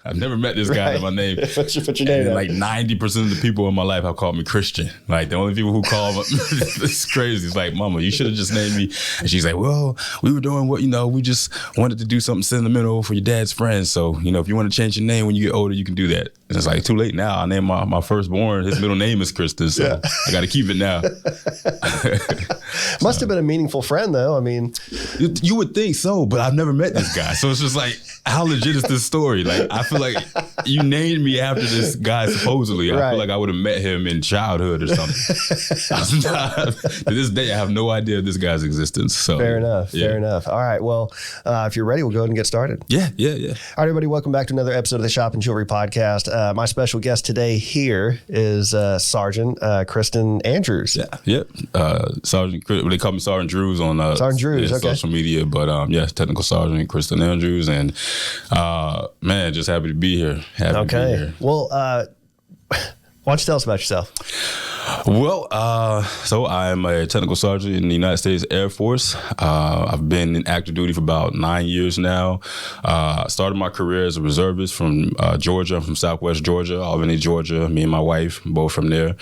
I've never met this guy that my name. What's your name? And like 90% of the people in my life have called me Christian. Like the only people who call me, it's crazy. It's like, Mama, you should have just named me. And she's like, well, we were doing what, we just wanted to do something sentimental for your dad's friends. So, if you want to change your name when you get older, you can do that. And it's like, too late now. I named my firstborn. His middle name is Christen. So I got to keep it now. Must have been a meaningful friend, though. I mean, you would think so, but I've never met this guy. So it's just like, how legit is this story? Like, I feel like you named me after this guy, supposedly. I feel like I would have met him in childhood or something. To this day, I have no idea of this guy's existence. So Fair enough. All right. Well, if you're ready, we'll go ahead and get started. Yeah. All right, everybody, welcome back to another episode of the Shop and Chivalry Podcast. My special guest today here is Sergeant Christen Andrews. Sergeant, they call me Sergeant Andrews on Sergeant Andrews, social media, but technical Sergeant Christen Andrews, and man, just happy to be here. Well, why don't you tell us about yourself? Well, so I'm a technical sergeant in the United States Air Force. I've been in active duty for about 9 years now. Started my career as a reservist from Georgia. I'm from Southwest Georgia, Albany, Georgia. Me and my wife, both from there.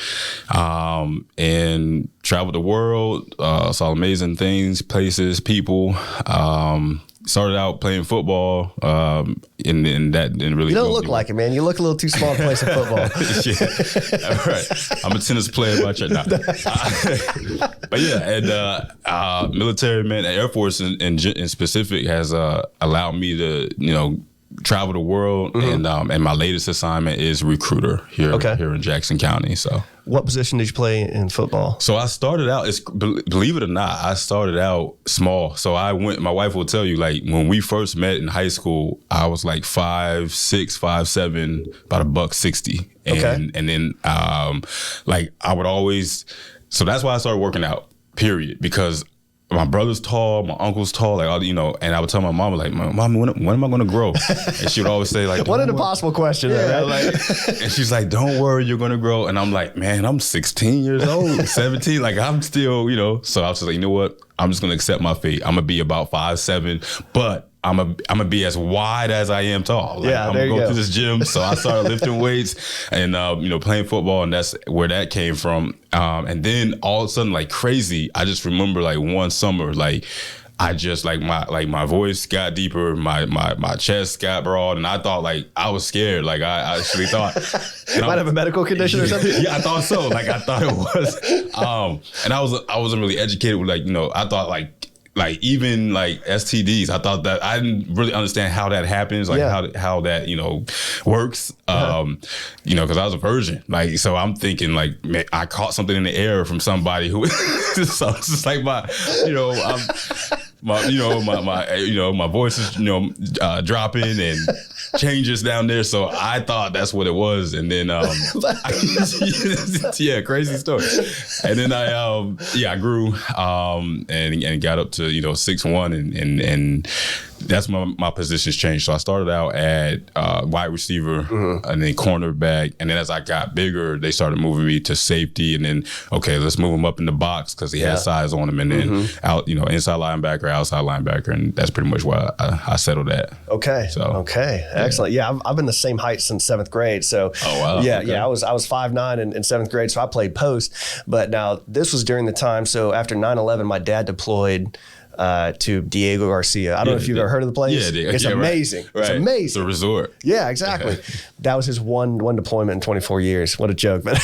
And traveled the world, saw amazing things, places, people. Started out playing football, and that didn't really. You don't look like it, man. You look a little too small to play some football. Yeah, right. I'm a tennis player by trade now. But yeah, and military, man, the Air Force in specific has allowed me to, travel the world, and my latest assignment is recruiter here in Jackson County. So, what position did you play in football? So I started out, believe it or not, I started out small. So my wife will tell you, like, when we first met in high school, I was like 5'6", 5'7", about $160. And then like I would always, so that's why I started working out, period, because my brother's tall, my uncle's tall, like, and I would tell my mom, like, Mom, when am I going to grow? And she would always say, like, what an impossible question, right? And she's like, don't worry, you're going to grow. And I'm like, man, I'm 16 years old, 17, like, I'm still, So I was just like, you know what? I'm just going to accept my fate. I'm going to be about 5'7", but I'm gonna be as wide as I am tall. Like, I'm gonna go to this gym. So I started lifting weights and playing football, and that's where that came from. And then all of a sudden, like crazy, I just remember like one summer, like I just my voice got deeper, my chest got broad, and I thought like I was scared. Like I actually thought you might have a medical condition or something. Yeah, I thought so. Like I thought it was. And I wasn't really educated with I thought like even like STDs, I thought that I didn't really understand how that happens, like how that, works. Because I was a virgin. Like, so I'm thinking like, man, I caught something in the air from somebody who, so it's just like my voice is, dropping and changes down there. So I thought that's what it was. And then, crazy story. And then I grew, and got up to, 6'1", and that's my positions changed. So I started out at wide receiver, and then cornerback, and then as I got bigger, they started moving me to safety, and then let's move him up in the box because he has size on him, and then out, inside linebacker, outside linebacker, and that's pretty much where I settled at. Excellent. Yeah, I've been the same height since 7th grade. So I was 5'9" in 7th grade, so I played post. But now this was during the time. So after 9/11, my dad deployed to Diego Garcia. I don't know if you've ever heard of the place. Yeah, it's amazing. Right. It's amazing. It's a resort. Yeah, exactly. That was his one deployment in 24 years. What a joke! But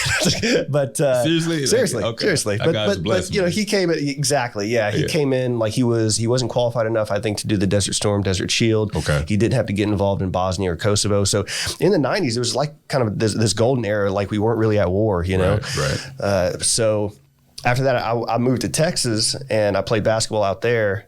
seriously. But he came in exactly. Yeah, he came in like he wasn't qualified enough, I think, to do the Desert Storm, Desert Shield. Okay. He didn't have to get involved in Bosnia or Kosovo. So in the 90s, it was like kind of this golden era. Like we weren't really at war, Right. So after that, I moved to Texas and I played basketball out there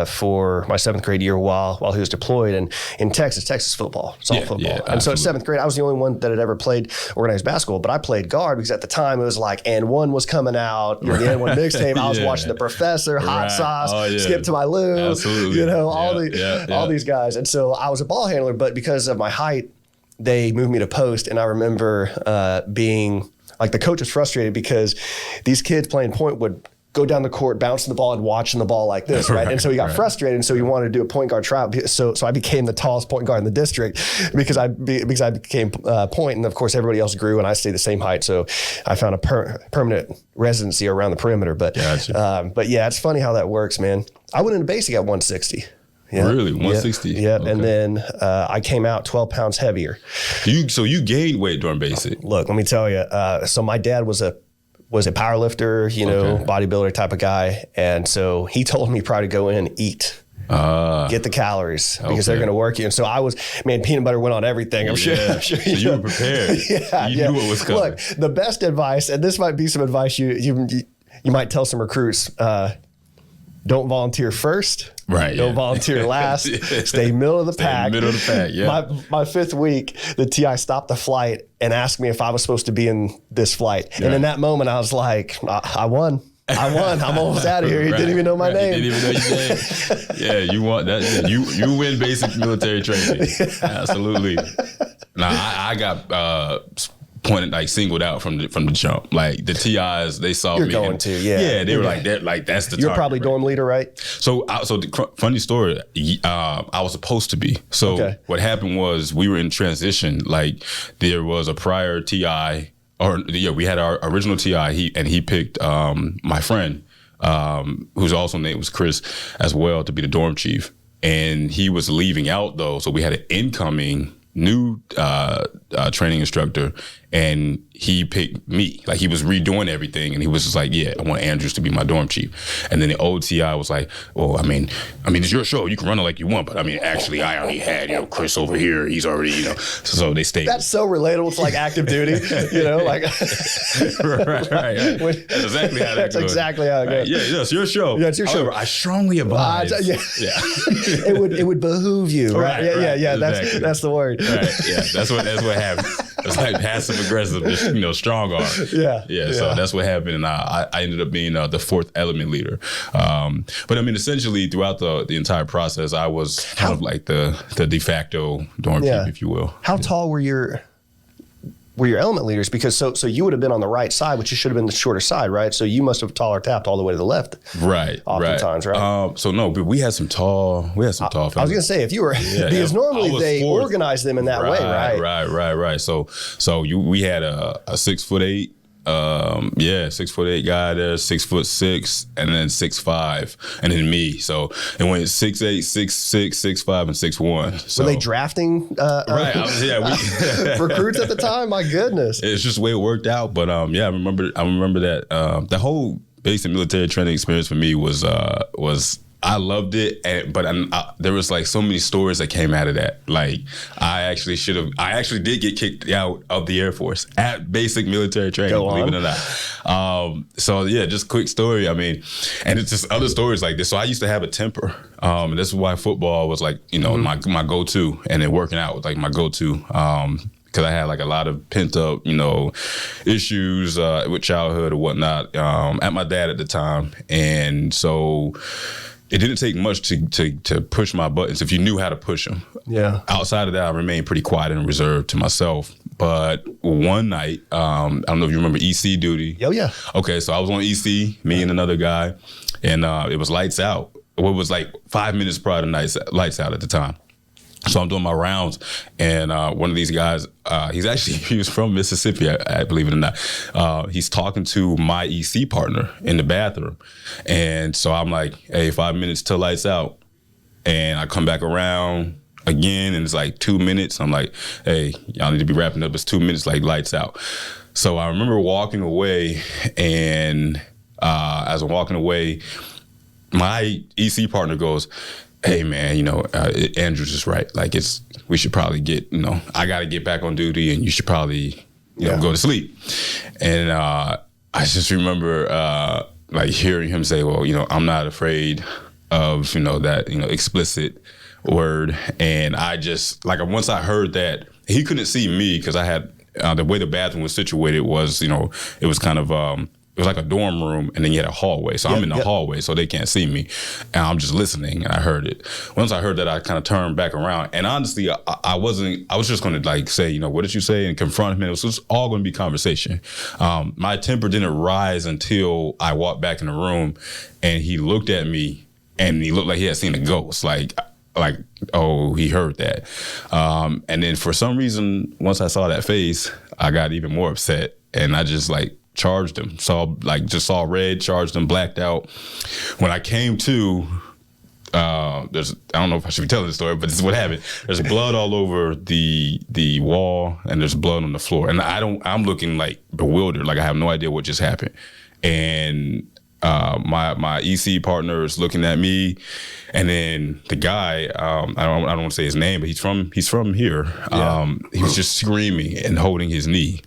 for my 7th grade year while he was deployed. And in Texas football, it's all football. Yeah, and so at 7th grade, I was the only one that had ever played organized basketball, but I played guard because at the time it was like And One was coming out, the And One mixtape. I was watching The Professor, Hot Sauce, Skip to My Lou, all these guys. And so I was a ball handler, but because of my height, they moved me to post. And I remember being like, the coach was frustrated because these kids playing point would go down the court, bouncing the ball and watching the ball like this, right? And so he got frustrated, and so he wanted to do a point guard tryout. So I became the tallest point guard in the district because I became point, and of course everybody else grew, and I stayed the same height. So I found a permanent residency around the perimeter. But but yeah, it's funny how that works, man. I went into basic at 160. Yeah. Really? 160? Yeah. Okay. And then I came out 12 pounds heavier. So you gained weight during basic? Look, let me tell you. So my dad was a power lifter, bodybuilder type of guy. And so he told me probably to go in and eat. Get the calories because they're going to work you. And so I was, peanut butter went on everything. I'm sure. So you were prepared. You knew what was coming. Look, the best advice, and this might be some advice you might tell some recruits, don't volunteer first. Right. Don't volunteer last. Stay middle of the pack. Middle of the pack, yeah. My fifth week, the TI stopped the flight and asked me if I was supposed to be in this flight. Yeah. And in that moment, I was like, I won. I'm almost out of here. He didn't even know my name. He didn't even know your name. Yeah, you want that. You win basic military training. Yeah. Absolutely. Now, I got pointed, singled out from the jump. Like the TIs, they saw You're me. Going to, yeah. Yeah, they were like that. Like that's the. You're target, probably dorm leader, right? So funny story. I was supposed to be. So what happened was we were in transition. Like there was a prior TI, we had our original TI. He picked my friend, whose also name was Chris, as well, to be the dorm chief. And he was leaving out though, so we had an incoming new training instructor, and he picked me. Like he was redoing everything, and he was just like, "Yeah, I want Andrews to be my dorm chief." And then the old TI was like, "Well, it's your show. You can run it like you want, but actually, I already had Chris over here. He's already So they stayed. That's so relatable to like active duty, like. right. That's exactly how that That's goes. Exactly how it goes. Yeah, it's your show. Yeah, it's your show. I strongly advise. It would behoove you, right? Yeah. Exactly. That's the word. Right. Yeah, that's what happened. It's like passive aggressive, just strong arm. Yeah. So that's what happened, and I ended up being the fourth element leader. But essentially throughout the entire process, I was kind of like the de facto dorm chief, if you will. How tall were your element leaders? Because so you would have been on the right side, which you should have been the shorter side, right? So you must have taller tapped all the way to the left. Right. Oftentimes, right? So no, but we had some tall fellas. I was going to say, if you were, because normally they organize them in that way, right? Right. So we had a 6'8", 6'8" guy there, 6'6", and then 6'5", and then me. So it went 6'8", 6'6", 6'5", and 6'1". So were they drafting recruits at the time? My goodness, it's just the way it worked out. But I remember that the whole basic military training experience for me was I loved it, but there was like so many stories that came out of that. Like I actually did get kicked out of the Air Force at basic military training, believe it or not. Just quick story. And it's just other stories like this. So I used to have a temper, and this is why football was like, my go-to, and then working out was like my go-to. Because I had like a lot of pent up, issues with childhood or whatnot at my dad at the time, and so it didn't take much to push my buttons if you knew how to push them. Yeah. Outside of that, I remained pretty quiet and reserved to myself. But one night, I don't know if you remember EC duty. Oh yeah. Okay, so I was on EC, me and another guy, and it was lights out. It was like 5 minutes prior to lights out at the time. So I'm doing my rounds, and one of these guys, he was from Mississippi, I believe it or not. He's talking to my EC partner in the bathroom. And so I'm like, hey, 5 minutes till lights out. And I come back around again, and it's like 2 minutes. I'm like, hey, y'all need to be wrapping up. It's 2 minutes, like lights out. So I remember walking away, and as I'm walking away, my EC partner goes, hey man, Andrews is right. Like we should probably get, I got to get back on duty, and you should probably, go to sleep. And I just remember like hearing him say, well, I'm not afraid of, that, explicit word. And I just once I heard that, he couldn't see me because I had the way the bathroom was situated was, it was kind of it was like a dorm room, and then you had a hallway. So I'm in the hallway, so they can't see me, and I'm just listening, and I heard it. Once I heard that, I kind of turned back around, and honestly, I was just going to like say, you know, what did you say, and confront him. And it was just all going to be conversation. My temper didn't rise until I walked back in the room, and he looked at me, and he looked like he had seen a ghost, like, oh, he heard that. And then for some reason, once I saw that face, I got even more upset, and I just like charged him. Just saw red, charged him, blacked out. When I came to, I don't know if I should be telling this story, but this is what happened. There's blood all over the wall, and there's blood on the floor. And I'm looking like bewildered, like I have no idea what just happened. And my EC partner is looking at me, and then the guy, I don't want to say his name, but he's from here. He was just screaming and holding his knee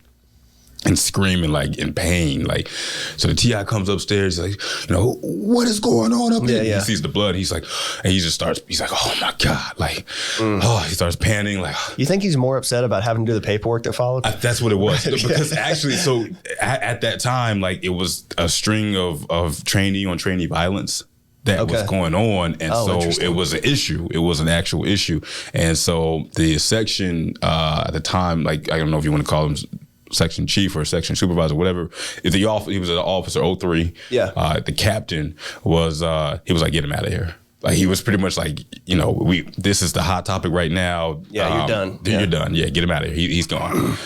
and screaming like in pain. Like, so the TI comes upstairs, he's like, you know, what is going on up here? He sees the blood. He's like, and he's like, oh my God. Like, he starts panicking. Like, you think he's more upset about having to do the paperwork that followed? That's what it was. Because actually, so at that time, like it was a string of trainee on trainee violence that was going on. And so it was an issue. It was an actual issue. And so the section at the time, like, I don't know if you want to call him section chief or section supervisor, whatever. He was an officer 03. Yeah. The captain was he was like, get him out of here. Like, he was pretty much like, you know, this is the hot topic right now. Yeah, you're done. You're done. Yeah, get him out of here. He's gone.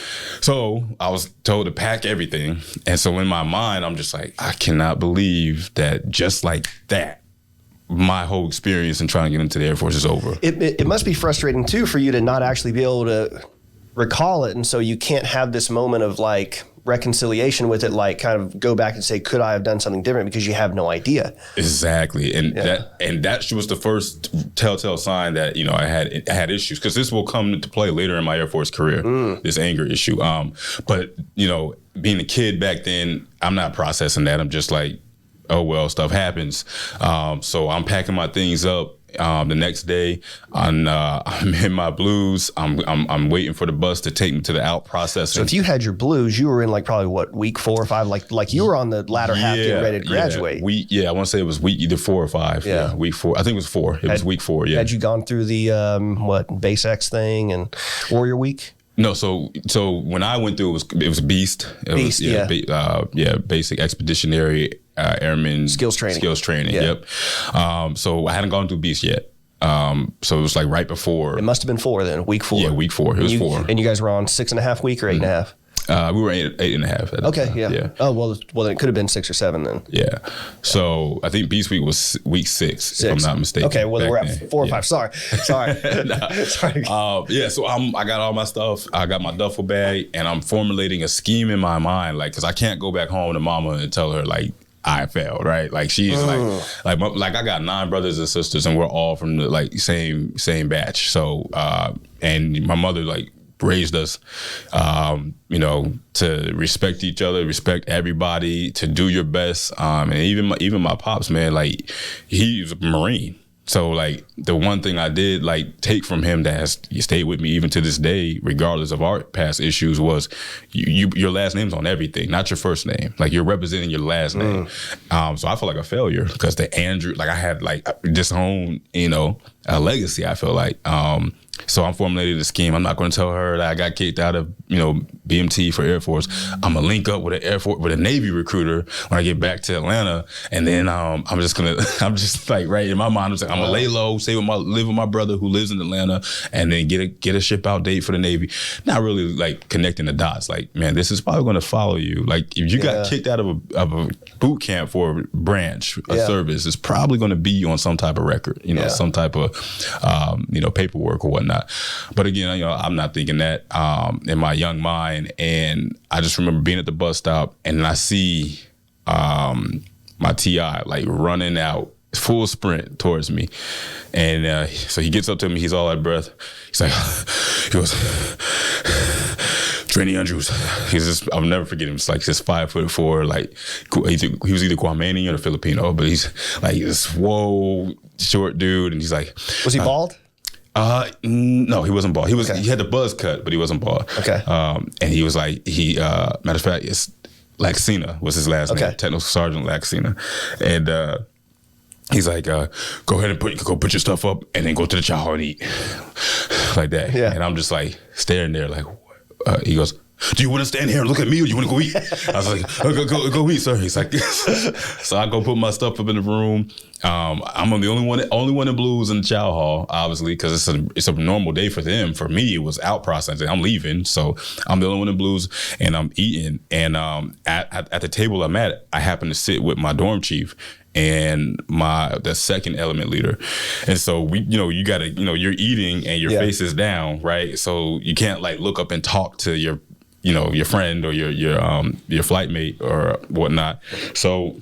So I was told to pack everything. And so in my mind, I'm just like, I cannot believe that just like that, my whole experience in trying to get into the Air Force is over. It must be frustrating too for you to not actually be able to recall it, and so you can't have this moment of like reconciliation with it, like kind of go back and say, could I have done something different, because you have no idea. Exactly. And that was the first telltale sign that, you know, I had issues, because this will come into play later in my Air Force career, this anger issue. But, you know, being a kid back then, I'm not processing that. I'm just like, oh, well, stuff happens. So I'm packing my things up. The next day, I'm in my blues. I'm waiting for the bus to take me to the out processing. So if you had your blues, you were in like probably what, week 4 or 5, like you were on the latter half getting ready to graduate. I want to say it was week either 4 or 5. Yeah, week 4. I think it was 4. It was week 4. Yeah. Had you gone through the Base X thing and Warrior Week? No, so when I went through, it was Beast. Basic Expeditionary Airman skills training. Yep. So I hadn't gone through Beast yet. So it was like right before. It must have been 4 then, week 4. Yeah, week 4. It was 4. And you guys were on 6.5 week or 8.5? We were 8.5. Okay, yeah. Oh, well, then it could have been 6 or 7 then. Yeah. So I think Beast Week was week 6, if I'm not mistaken. Okay, well, we're at 4 or 5. Sorry. Sorry. So I got all my stuff. I got my duffel bag, and I'm formulating a scheme in my mind, like, because I can't go back home to mama and tell her, like, I failed, right? Like, she's like I got 9 brothers and sisters, and we're all from the like same batch. So and my mother like raised us, you know, to respect each other, respect everybody, to do your best. And even my pops, man, like, he was a Marine. So like the one thing I did like take from him that has stayed with me even to this day, regardless of our past issues, was your last name's on everything, not your first name. Like, you're representing your last name. So I feel like a failure because the Andrew, like, I had like disowned, you know, a legacy, I feel like. So I'm formulating a scheme. I'm not going to tell her that I got kicked out of, you know, BMT for Air Force. I'm gonna link up with a Navy recruiter when I get back to Atlanta, and then I'm just like, right in my mind, I'm like, I'm gonna lay low, live with my brother who lives in Atlanta, and then get a ship out date for the Navy. Not really like connecting the dots. Like, man, this is probably going to follow you. Like, if you got kicked out of a boot camp for a branch, a service, it's probably going to be on some type of record, you know, some type of you know, paperwork or whatnot. But again, you know, I'm not thinking that in my young mind. And I just remember being at the bus stop, and I see my TI like running out, full sprint towards me. And so he gets up to me, he's all out of breath. He goes, Christen Andrews. He's just, I'll never forget him. It's like just 5'4", like he was either Guamanian or Filipino, but he's like this swole, short dude. And he's like, was he bald? No, he wasn't bald. He had the buzz cut, but he wasn't bald. Okay. And he was like, matter of fact, it's Laxina was his last name, Technical Sergeant Laxina. And he's like, go ahead and put your stuff up and then go to the chow hall and eat. Like that. Yeah. And I'm just like staring there like, he goes, do you want to stand here and look at me or you want to go eat? I was like, go eat, sir. He's like, so I go put my stuff up in the room. I'm the only one in blues in the chow hall, obviously, because it's a normal day for them. For me, it was out processing. I'm leaving, so I'm the only one in blues, and I'm eating. And at the table I'm at, I happen to sit with my dorm chief and the second element leader. And so you gotta, you're eating and your face is down, right? So you can't like look up and talk to your friend or your flight mate or whatnot. So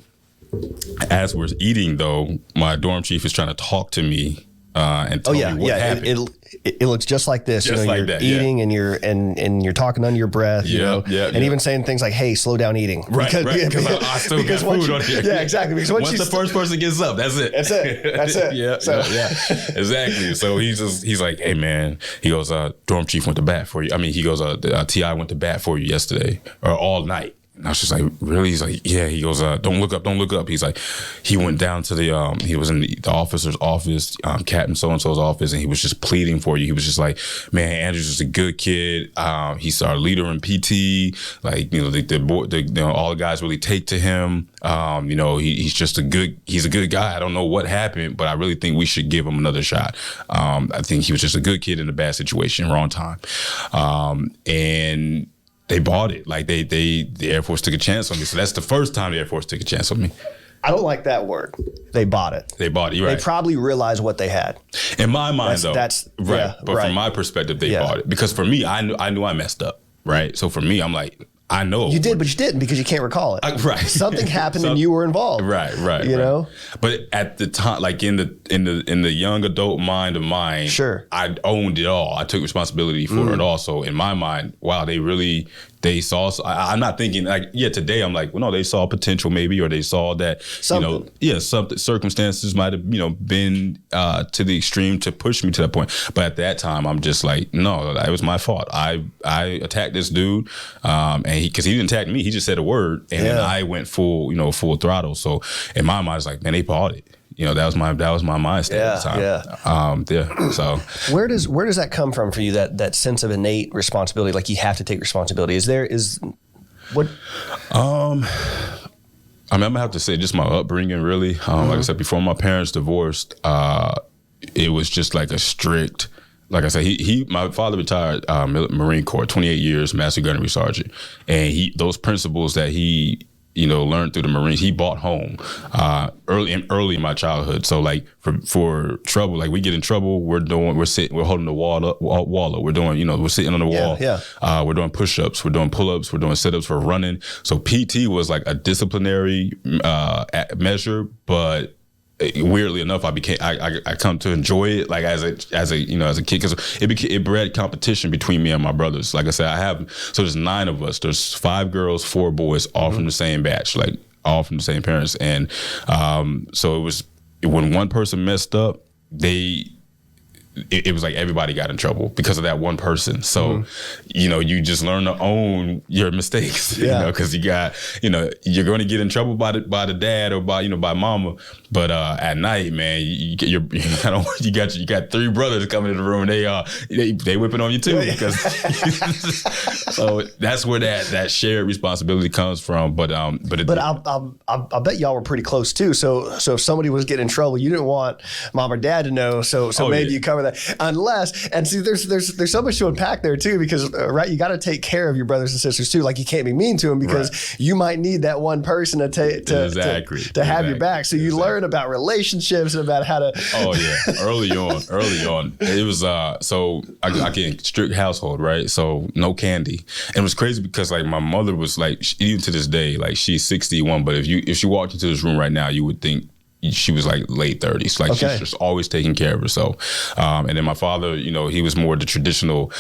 as we're eating though, my dorm chief is trying to talk to me and tell me what happened. It looks just like this. Just like you're that, eating and you're talking under your breath. And even saying things like, "Hey, slow down eating." Right, because I still got food on here. Yeah, exactly. Because once the first person gets up, that's it. That's it. Yeah, exactly. So he's like, "Hey, man," he goes, "Dorm chief went to bat for you." I mean, he goes, "TI went to bat for you yesterday or all night." And I was just like, really? He's like, yeah. He goes, don't look up. He's like, he went down to he was in the officer's office, Captain so-and-so's office, and he was just pleading for you. He was just like, man, Andrews is a good kid. He's our leader in PT. Like, the board, all the guys really take to him. He's just he's a good guy. I don't know what happened, but I really think we should give him another shot. I think he was just a good kid in a bad situation, wrong time. And they bought it. Like the Air Force took a chance on me. So that's the first time the Air Force took a chance on me. I don't like that word. They bought it. You're right. They probably realized what they had. In my mind, that's right. Yeah, but from my perspective, they bought it. Because for me, I knew I messed up. Right. So for me, I'm like, I know you did, but you didn't because you can't recall it. Right. Something happened and you were involved. Right. You know. But at the time, like in the young adult mind of mine, sure, I owned it all. I took responsibility for it all. So in my mind, wow, they saw. I'm not thinking like, today I'm like, well, no, they saw potential maybe, or they saw that something. Something circumstances might have been to the extreme to push me to that point. But at that time, I'm just like, no, that was my fault. I attacked this dude, and because he didn't attack me, he just said a word, and then I went full throttle. So in my mind, it's like, man, they bought it. That was my mindset at the time. So where does that come from for you? That sense of innate responsibility, like you have to take responsibility. What? I mean, I'm gonna have to say just my upbringing, really. Like I said, before my parents divorced, it was just like a strict. Like I said, my father retired Marine Corps, 28 years, Master Gunnery Sergeant, and those principles that he learned through the Marines, he brought home early in my childhood. So like for trouble, like we get in trouble, we're holding the wall up. We're doing, we're sitting on the wall. We're doing push-ups, we're doing pull-ups, we're doing sit-ups, we're running. So PT was like a disciplinary measure, but weirdly enough, I come to enjoy it like as a kid, because it bred competition between me and my brothers. Like I said, there's 9 of us. There's 5 girls, 4 boys, all from the same batch, like all from the same parents. And so it was when one person messed up, it was like everybody got in trouble because of that one person. So, you just learn to own your mistakes, because you got, you're going to get in trouble by the dad or by mama. But at night, man, you got 3 brothers coming in the room. They whipping on you too. Because so that's where that shared responsibility comes from. But I'll bet y'all were pretty close too. So if somebody was getting in trouble, you didn't want mom or dad to know. So maybe you cover that. Unless, and see, there's so much to unpack there too, because you got to take care of your brothers and sisters too. Like you can't be mean to them because you might need that one person to have your back. So you learn about relationships and about how to. Oh yeah, early on, it was so I came strict household, right? So no candy, and it was crazy because like my mother was like, even to this day, like she's 61, but if she walked into this room right now, you would think she was like late 30s. Like she's just always taking care of herself. And then my father, he was more the traditional,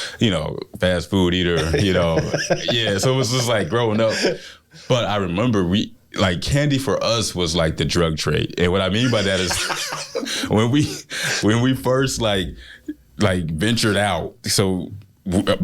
fast food eater, Yeah, so it was just like growing up. But I remember candy for us was like the drug trade. And what I mean by that is when we first like ventured out, so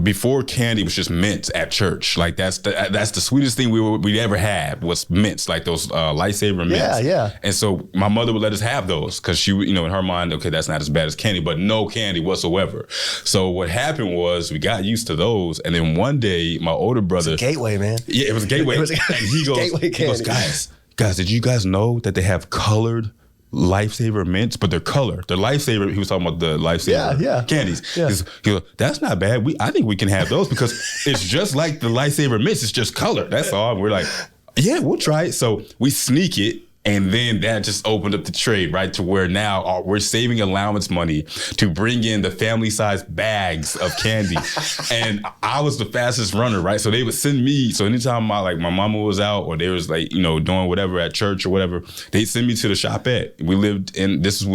before candy was just mints at church. Like that's the sweetest thing we ever had was mints, like those lifesaver mints. Yeah. And so my mother would let us have those because she, in her mind, okay, that's not as bad as candy, but no candy whatsoever. So what happened was we got used to those, and then one day my older brother, it's a gateway, man. Yeah, it was a gateway. And he goes, guys, did you guys know that they have colored lifesaver mints, but they're color. The lifesaver, he was talking about the lifesaver candies. Yeah. He goes, that's not bad. I think we can have those because it's just like the lifesaver mints. It's just color. That's all. And we're like, yeah, we'll try it. So we sneak it. And then that just opened up the trade, right, to where now we're saving allowance money to bring in the family-sized bags of candy. And I was the fastest runner, right? So they would send me. So anytime my mama was out or they was doing whatever at church or whatever, they'd send me to the shopette. We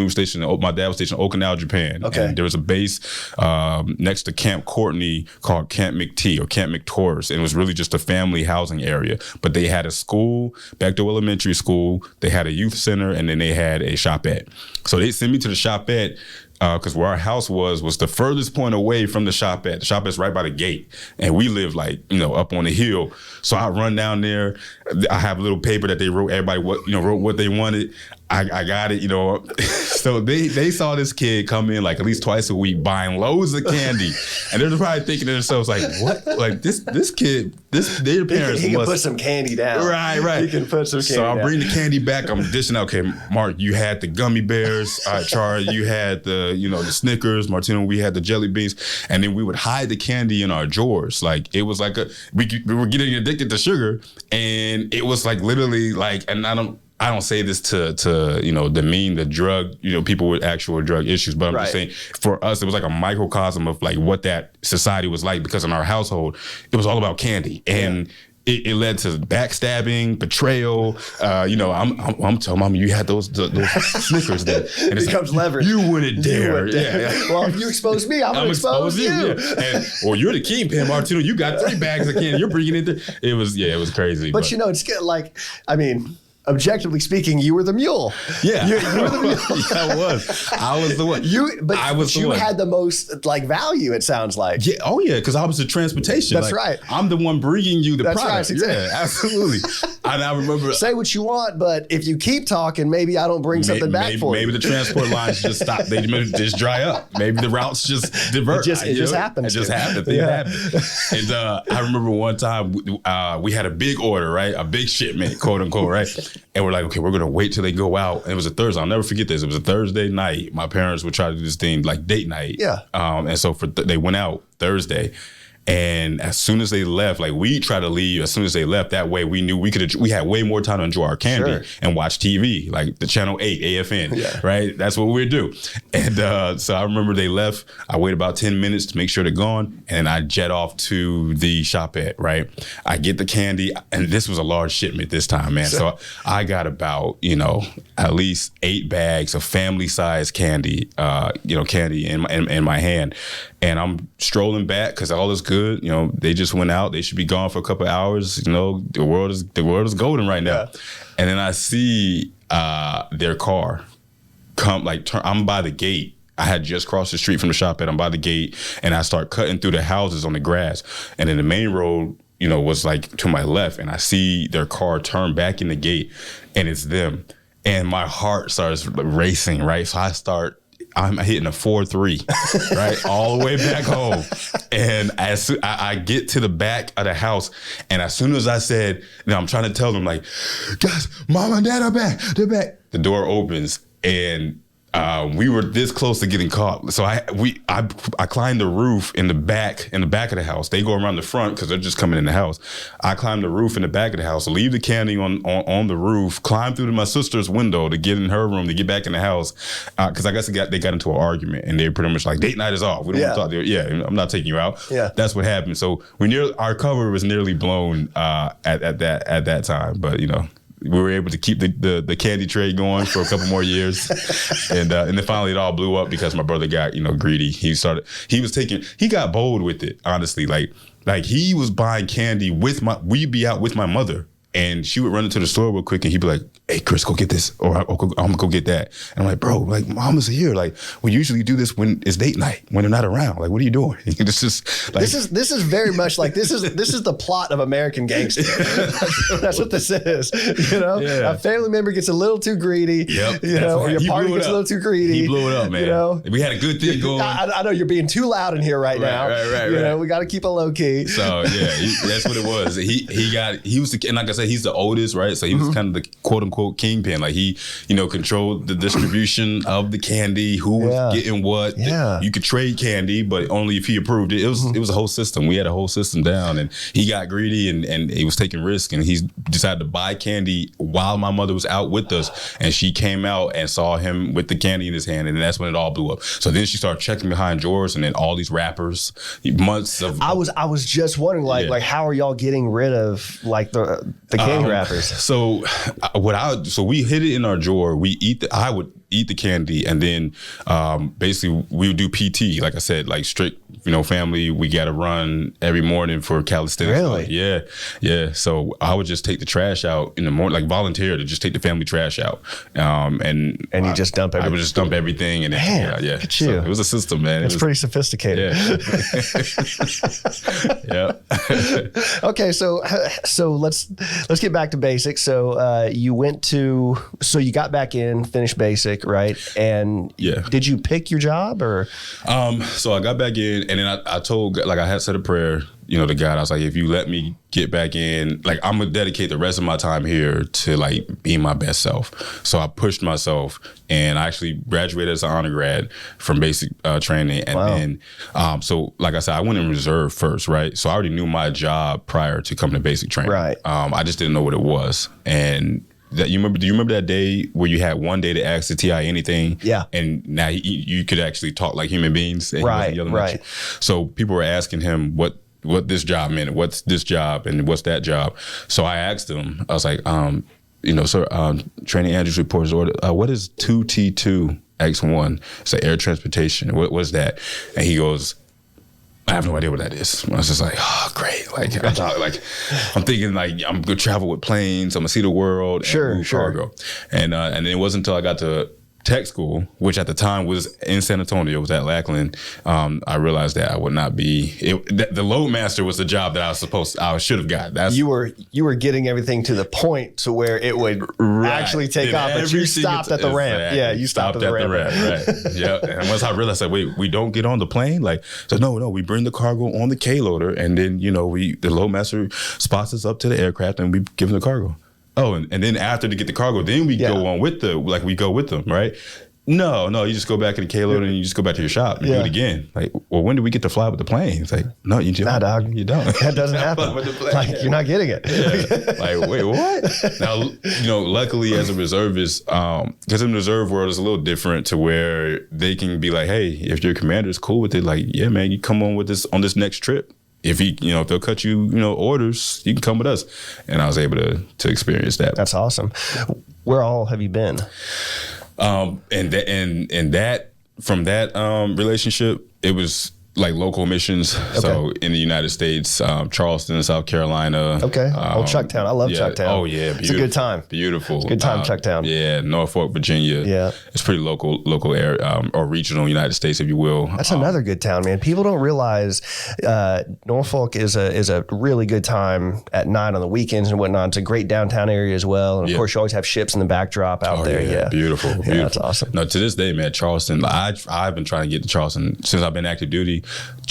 were stationed, my dad was stationed in Okinawa, Japan. Okay. And there was a base next to Camp Courtney called Camp McT or Camp McTaurus. And it was really just a family housing area. But they had a school, Bechtel Elementary School. They had a youth center, and then they had a shopette. So they sent me to the shopette because where our house was the furthest point away from the shopette. The shopette's right by the gate, and we live up on the hill. So I run down there. I have a little paper that they wrote. Everybody wrote what they wanted. I got it, So they saw this kid come in like at least twice a week buying loads of candy, and they're probably thinking to themselves like, "What? Like this kid, their parents he can put some candy down, right? He can put some candy. So I down. bring the candy back. I'm dishing out. Okay, Mark, you had the gummy bears. Charlie, you had the the Snickers. Martino, we had the jelly beans, and then we would hide the candy in our drawers. Like it was like we were getting addicted to sugar, and it was like literally like, and I don't say this to demean the drug, people with actual drug issues, but I'm just saying for us, it was like a microcosm of like what that society was like, because in our household, it was all about candy. And it led to backstabbing, betrayal. I'm telling mom, you had those Snickers there. And it becomes leverage. You wouldn't dare. Yeah. Well, if you expose me, I'm going to expose you. Yeah. Or you're the kingpin, Martino. You got 3 bags of candy. You're bringing it there. It was crazy. But it's good. Like, I mean, objectively speaking, you were the mule. Yeah, you were the mule. I was the one. You had the most value. It sounds like. Yeah. Oh yeah, because I was the transportation. That's right. I'm the one bringing you the product. Right. Exactly. Yeah, absolutely. And I remember. Say what you want, but if you keep talking, maybe I don't bring something back for you. Maybe the transport lines just stop. They just dry up. Maybe the routes just divert. It just happens. It just happened. And I remember one time we had a big order, right? A big shipment, quote unquote, right? And we're like, okay, we're going to wait till they go out. And it was a Thursday. I'll never forget this. It was a Thursday night. My parents would try to do this thing like date night. Yeah. And so they went out Thursday. And as soon as they left, like we tried to leave as soon as they left. That way we knew we had way more time to enjoy our candy and watch TV, like the Channel 8, AFN, right? That's what we'd do. And so I remember they left. I waited about 10 minutes to make sure they're gone. And I jet off to the shopette, right? I get the candy. And this was a large shipment this time, man. So I got about, at least 8 bags of family-sized candy, candy in my hand. And I'm strolling back because all is good. They just went out. They should be gone for a couple of hours. The world is golden right now. Yeah. And then I see their car come, I'm by the gate. I had just crossed the street from the shop and I'm by the gate, and I start cutting through the houses on the grass. And then the main road, was like to my left, and I see their car turn back in the gate, and it's them. And my heart starts racing, right? So I'm hitting a 4-3, right? All the way back home. And as I get to the back of the house, and as soon as I said, I'm trying to tell them, like, guys, mom and dad are back. They're back. The door opens, and we were this close to getting caught. So I climbed the roof in the back of the house. They go around the front because they're just coming in the house. I climbed the roof in the back of the house, leave the candy on the roof, climb through to my sister's window to get in her room to get back in the house. Because I guess they got into an argument, and they were pretty much like, date night is off. We don't want to talk to you. Yeah, I'm not taking you out. Yeah, that's what happened. So our cover was nearly blown at that time, but we were able to keep the candy trade going for a couple more years. And then finally it all blew up because my brother got, greedy. He got bold with it, honestly. Like he was buying candy we'd be out with my mother And she would run into the store real quick and he'd be like, hey, Chris, go get this. Or I'm gonna go get that. And I'm like, bro, like mama's here. Like we usually do this when it's date night, when they're not around. Like, what are you doing? This is like, this is very much like this is the plot of American Gangster. That's what this is. You know, a family member gets a little too greedy. Yep. You know, or your partner gets a little too greedy. He blew it up, man. You know, we had a good thing going. I know you're being too loud in here right now. Right. You know, we got to keep it low key. So that's what it was. He was and like I said, he's the oldest, right? So he was kind of the quote unquote kingpin. Like he, you know, controlled the distribution of the candy, who was getting what. You could trade candy, but only if he approved it. It was a whole system. We had a whole system down, and he got greedy and he was taking risks, and he decided to buy candy while my mother was out with us, and she came out and saw him with the candy in his hand, and that's when it all blew up. So then she started checking behind drawers, and then all these wrappers, months of. I was just wondering, like how are y'all getting rid of like the candy wrappers? So we hid it in our drawer. I would eat the candy, and then basically we would do PT. Like I said, like strict, you know, family. We got to run every morning for calisthenics. Really? Yeah. So I would just take the trash out in the morning, like volunteer to just take the family trash out. And you just dump everything. I would just dump everything, and man, yeah. Look at you. So it was a system, man. It's pretty sophisticated. Yeah. Okay, so let's get back to basics. So you you got back in, finished basic, right? And did you pick your job or? So I got back in, and then I told, like, I had said a prayer, you know, to God. I was like, if you let me get back in, like, I'm gonna dedicate the rest of my time here to like being my best self. So I pushed myself, and I actually graduated as an honor grad from basic training. And then, so like I said, I went in reserve first, right? So I already knew my job prior to coming to basic training. Right. I just didn't know what it was. And do you remember that day where you had one day to ask the TI anything? Yeah. And now you could actually talk like human beings. And right. So people were asking him what this job meant, what's this job and what's that job. So I asked him, I was like, you know, sir, Training Andrews reports order, what is 2T2X1? It's like air transportation. What's that? And he goes, I have no idea what that is. I was just like, oh, great. Like, I'm thinking like I'm gonna travel with planes. I'm gonna see the world. And cargo. And then it wasn't until I got to tech school, which at the time was in San Antonio, was at Lackland. I realized that I would not be. The loadmaster was the job that I should have got. You were getting everything to the point to where it would actually take off, but you stopped at the ramp. Exactly. Yeah, you stopped at the ramp. Right. Yeah. And once I realized, like, wait, we don't get on the plane. Like, so no, we bring the cargo on the K loader, and then the loadmaster spots us up to the aircraft, and we give them the cargo. Oh, and then after to get the cargo, then we go on with we go with them, right? No, you just go back to the K loader and you just go back to your shop and do it again. Like, well, when do we get to fly with the plane? It's like, no, you don't. Nah, dog. You don't. That doesn't happen. Like, you're not getting it. Yeah. Like, wait, what? Now, luckily as a reservist, because in the reserve world it's a little different to where they can be like, hey, if your commander's cool with it, like, yeah, man, you come on with this on this next trip. If if they'll cut you, orders, you can come with us. And I was able to experience that. That's awesome. Where all have you been? And that from that relationship, it was like local missions. Okay. So in the United States, Charleston, South Carolina. Okay. Old Chucktown. I love Chucktown. Oh yeah, it's a good time. Beautiful. It's a good time, Chucktown. Yeah, Norfolk, Virginia. Yeah, it's pretty local area or regional United States, if you will. That's another good town, man. People don't realize Norfolk is a really good time at night on the weekends and whatnot. It's a great downtown area as well, and of course you always have ships in the backdrop out there. Yeah, beautiful. Yeah, that's awesome. No, to this day, man, Charleston. I've been trying to get to Charleston since I've been active duty.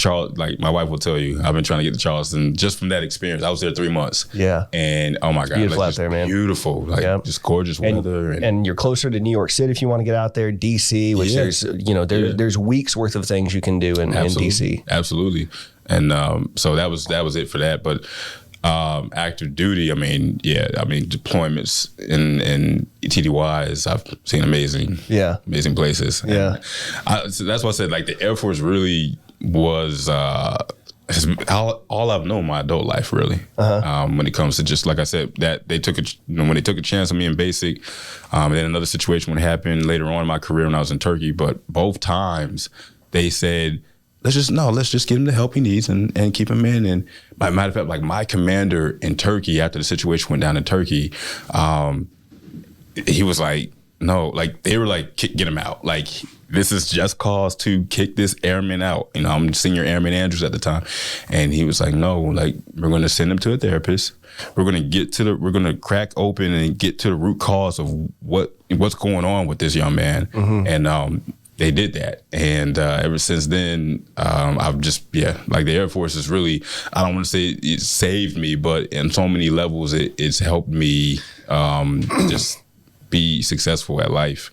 Like my wife will tell you, I've been trying to get to Charleston just from that experience. I was there 3 months. Yeah. And oh my God. Beautiful out there, man. Beautiful. Like just gorgeous weather. And you're closer to New York City if you want to get out there, DC, which there's weeks worth of things you can do in DC. Absolutely. And so that was it for that. But active duty, deployments in TDYs, I've seen amazing places. Yeah. So that's why I said, like, the Air Force really was all I've known my adult life, really. When it comes to, just like I said, that they took when they took a chance on me in basic, and then another situation would happen later on in my career when I was in Turkey. But both times they said, let's just give him the help he needs and keep him in. And by matter of fact, like my commander in Turkey, after the situation went down in Turkey, he was like, no, like they were like, get him out. Like this is just cause to kick this airman out. You know, I'm senior Airman Andrews at the time. And he was like, no, like we're going to send him to a therapist. We're going to crack open and get to the root cause of what's going on with this young man. Mm-hmm. And they did that. And ever since then, I've just, like the Air Force is really, I don't want to say it saved me, but in so many levels, it's helped me just be successful at life.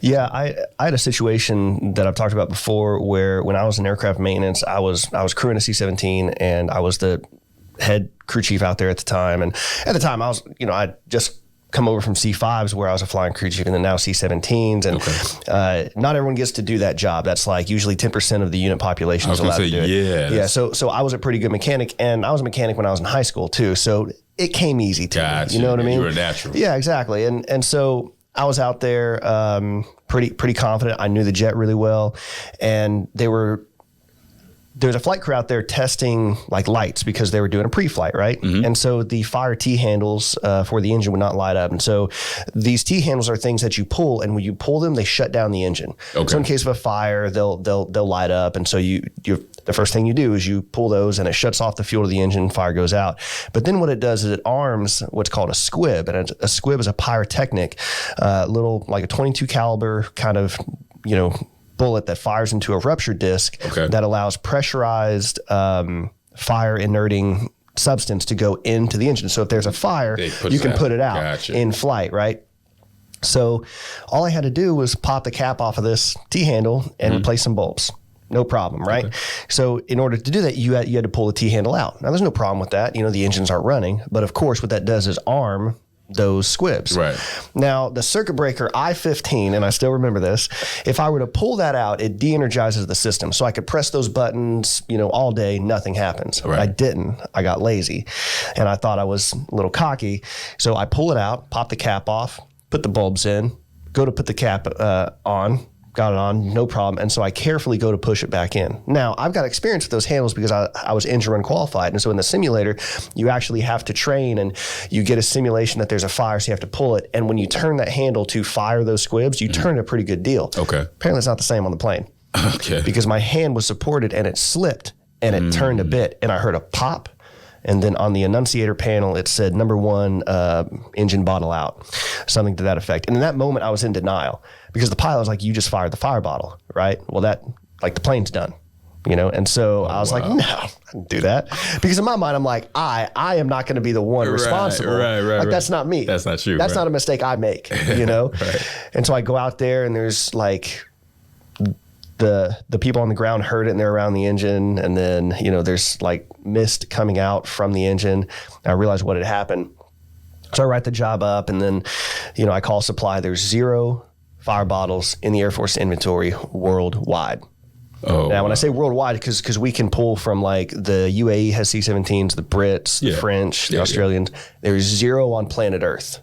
Yeah, I had a situation that I've talked about before where when I was in aircraft maintenance, I was crewing a C-17 and I was the head crew chief out there at the time. And at the time I was, I'd just come over from C5s where I was a flying crew chief and then now C-17s. And not everyone gets to do that job. That's like usually 10% of the unit population is allowed to do it. Yeah. So I was a pretty good mechanic, and I was a mechanic when I was in high school too. So it came easy to me. You know what I mean? You were natural. Yeah, exactly. And so I was out there pretty confident. I knew the jet really well. And there's a flight crew out there testing like lights because they were doing a pre-flight, right? Mm-hmm. And so the fire T-handles for the engine would not light up. And so these T-handles are things that you pull, and when you pull them, they shut down the engine. Okay. So in case of a fire, they'll light up. And so the first thing you do is you pull those and it shuts off the fuel to the engine, fire goes out. But then what it does is it arms what's called a squib. And a squib is a pyrotechnic, little like a 22 caliber kind of, bullet that fires into a rupture disc that allows pressurized fire inerting substance to go into the engine. So if there's a fire, you can put it out in flight, right? So all I had to do was pop the cap off of this T-handle and replace some bulbs. No problem, right? Okay. So in order to do that, you had to pull the T-handle out. Now, there's no problem with that. The engines aren't running. But of course, what that does is arm those squibs. Right. Now, the circuit breaker I-15, and I still remember this, if I were to pull that out, it de-energizes the system. So I could press those buttons, all day, nothing happens. Right. I didn't. I got lazy. And I thought I was a little cocky. So I pull it out, pop the cap off, put the bulbs in, go to put the cap on, got it on, no problem. And so I carefully go to push it back in. Now, I've got experience with those handles because I was engine run qualified. And so in the simulator, you actually have to train and you get a simulation that there's a fire, so you have to pull it. And when you turn that handle to fire those squibs, you turn a pretty good deal. Okay. Apparently it's not the same on the plane. Okay. Because my hand was supported and it slipped and it turned a bit and I heard a pop. And then on the annunciator panel, it said number 1, engine bottle out, something to that effect. And in that moment, I was in denial because the pilot was like, you just fired the fire bottle, right? Well, the plane's done, And so I was like, no, I didn't do that. Because in my mind, I'm like, I am not going to be the one responsible. Right. That's not me. That's not you. That's not a mistake I make, Right. And so I go out there and there's like, the people on the ground heard it and they're around the engine. And then, there's like mist coming out from the engine. I realized what had happened. So I write the job up and then, I call supply. There's 0 fire bottles in the Air Force inventory worldwide. Oh, now, when I say worldwide, because we can pull from like the UAE has C-17s, the Brits, the French, the Australians. There's 0 on planet Earth.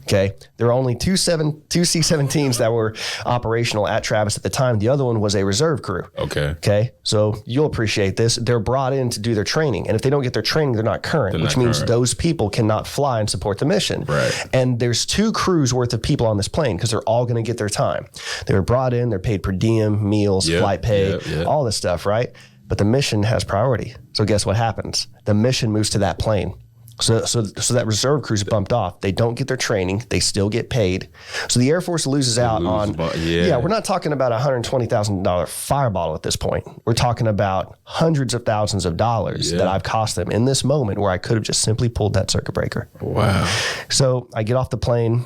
Okay, there were only two C-17s that were operational at Travis at the time. The other one was a reserve crew. Okay, so you'll appreciate this. They're brought in to do their training, and if they don't get their training, they're not current, which means those people cannot fly and support the mission. Right. And there's 2 crews worth of people on this plane because they're all going to get their time. They were brought in, they're paid per diem, meals, flight pay, all this stuff, right? But the mission has priority. So guess what happens? The mission moves to that plane. So that reserve crew's bumped off. They don't get their training. They still get paid. So the Air Force loses out on, we're not talking about a $120,000 fire bottle at this point. We're talking about hundreds of thousands of dollars that I've cost them in this moment where I could have just simply pulled that circuit breaker. Wow. So I get off the plane.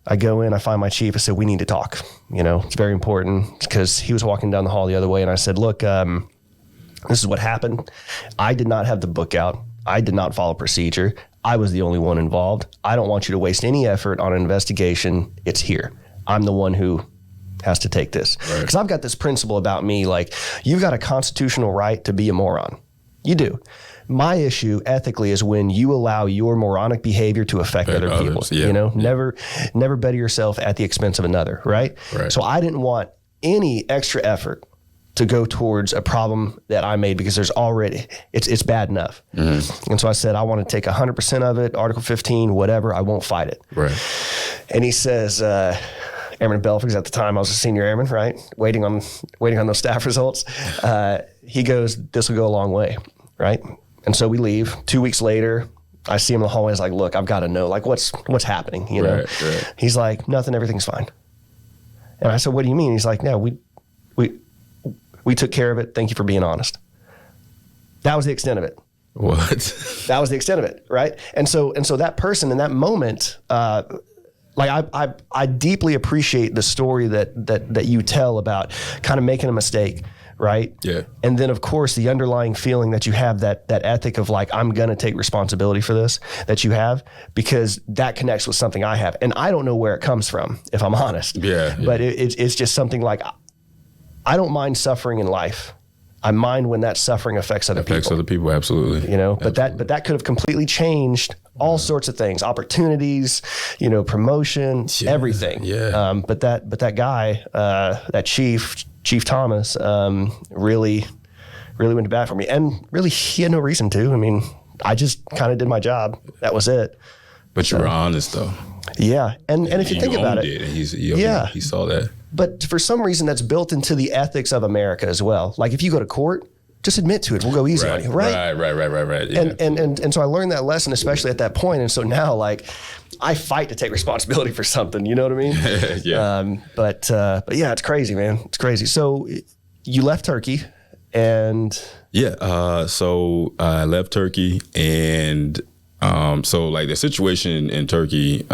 I go in, I find my chief. I said, we need to talk. It's very important because he was walking down the hall the other way. And I said, look, this is what happened. I did not have the book out. I did not follow procedure. I was the only one involved. I don't want you to waste any effort on an investigation. It's here. I'm the one who has to take this. Because I've got this principle about me, like, you've got a constitutional right to be a moron. You do. My issue ethically is when you allow your moronic behavior to affect other people. Never better yourself at the expense of another, right? So I didn't want any extra effort to go towards a problem that I made because there's already, it's bad enough. Mm-hmm. And so I said, I want to take 100% of it, Article 15, whatever, I won't fight it. Right. And he says, Airman Belford, at the time I was a senior airman, right? Waiting on those staff results. He goes, this will go a long way, right? And so we leave. 2 weeks later, I see him in the hallway. He's like, look, I've got to know, like, what's happening, you know? Right. He's like, nothing, everything's fine. And I said, what do you mean? He's like, no, we took care of it. Thank you for being honest. That was the extent of it. What? That was the extent of it, right? And so that person in that moment, like I deeply appreciate the story that you tell about kind of making a mistake, right? Yeah. And then of course the underlying feeling that you have, that ethic of like, I'm gonna take responsibility for this, that you have, because that connects with something I have. And I don't know where it comes from, if I'm honest. Yeah. But it's just something like, I don't mind suffering in life. I mind when that suffering affects other people. Affects other people, absolutely. You know, absolutely. but that could have completely changed all sorts of things, opportunities, you know, promotion, everything. Yeah. But that guy, that Chief Thomas, really went to bat for me, and really he had no reason to. I mean, I just kind of did my job. That was it. But you were honest though. Yeah, and if you think about it, and he saw that. But for some reason, that's built into the ethics of America as well. Like if you go to court, just admit to it. We'll go easy on you, right? Right. Yeah. And so I learned that lesson, especially at that point. And so now, like, I fight to take responsibility for something. You know what I mean? Yeah. But yeah, it's crazy, man. It's crazy. So you left Turkey, and so I left Turkey, and so like the situation in Turkey.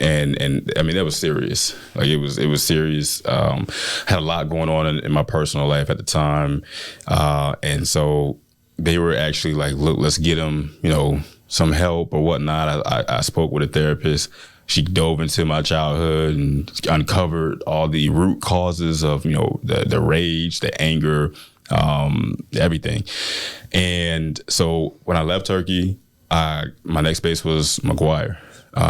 And I mean, that was serious. Like it was serious. Had a lot going on in my personal life at the time. And so they were actually like, look, let's get him, you know, some help or whatnot. I spoke with a therapist. She dove into my childhood and uncovered all the root causes of, you know, the rage, the anger, everything. And so when I left Turkey, my next base was McGuire.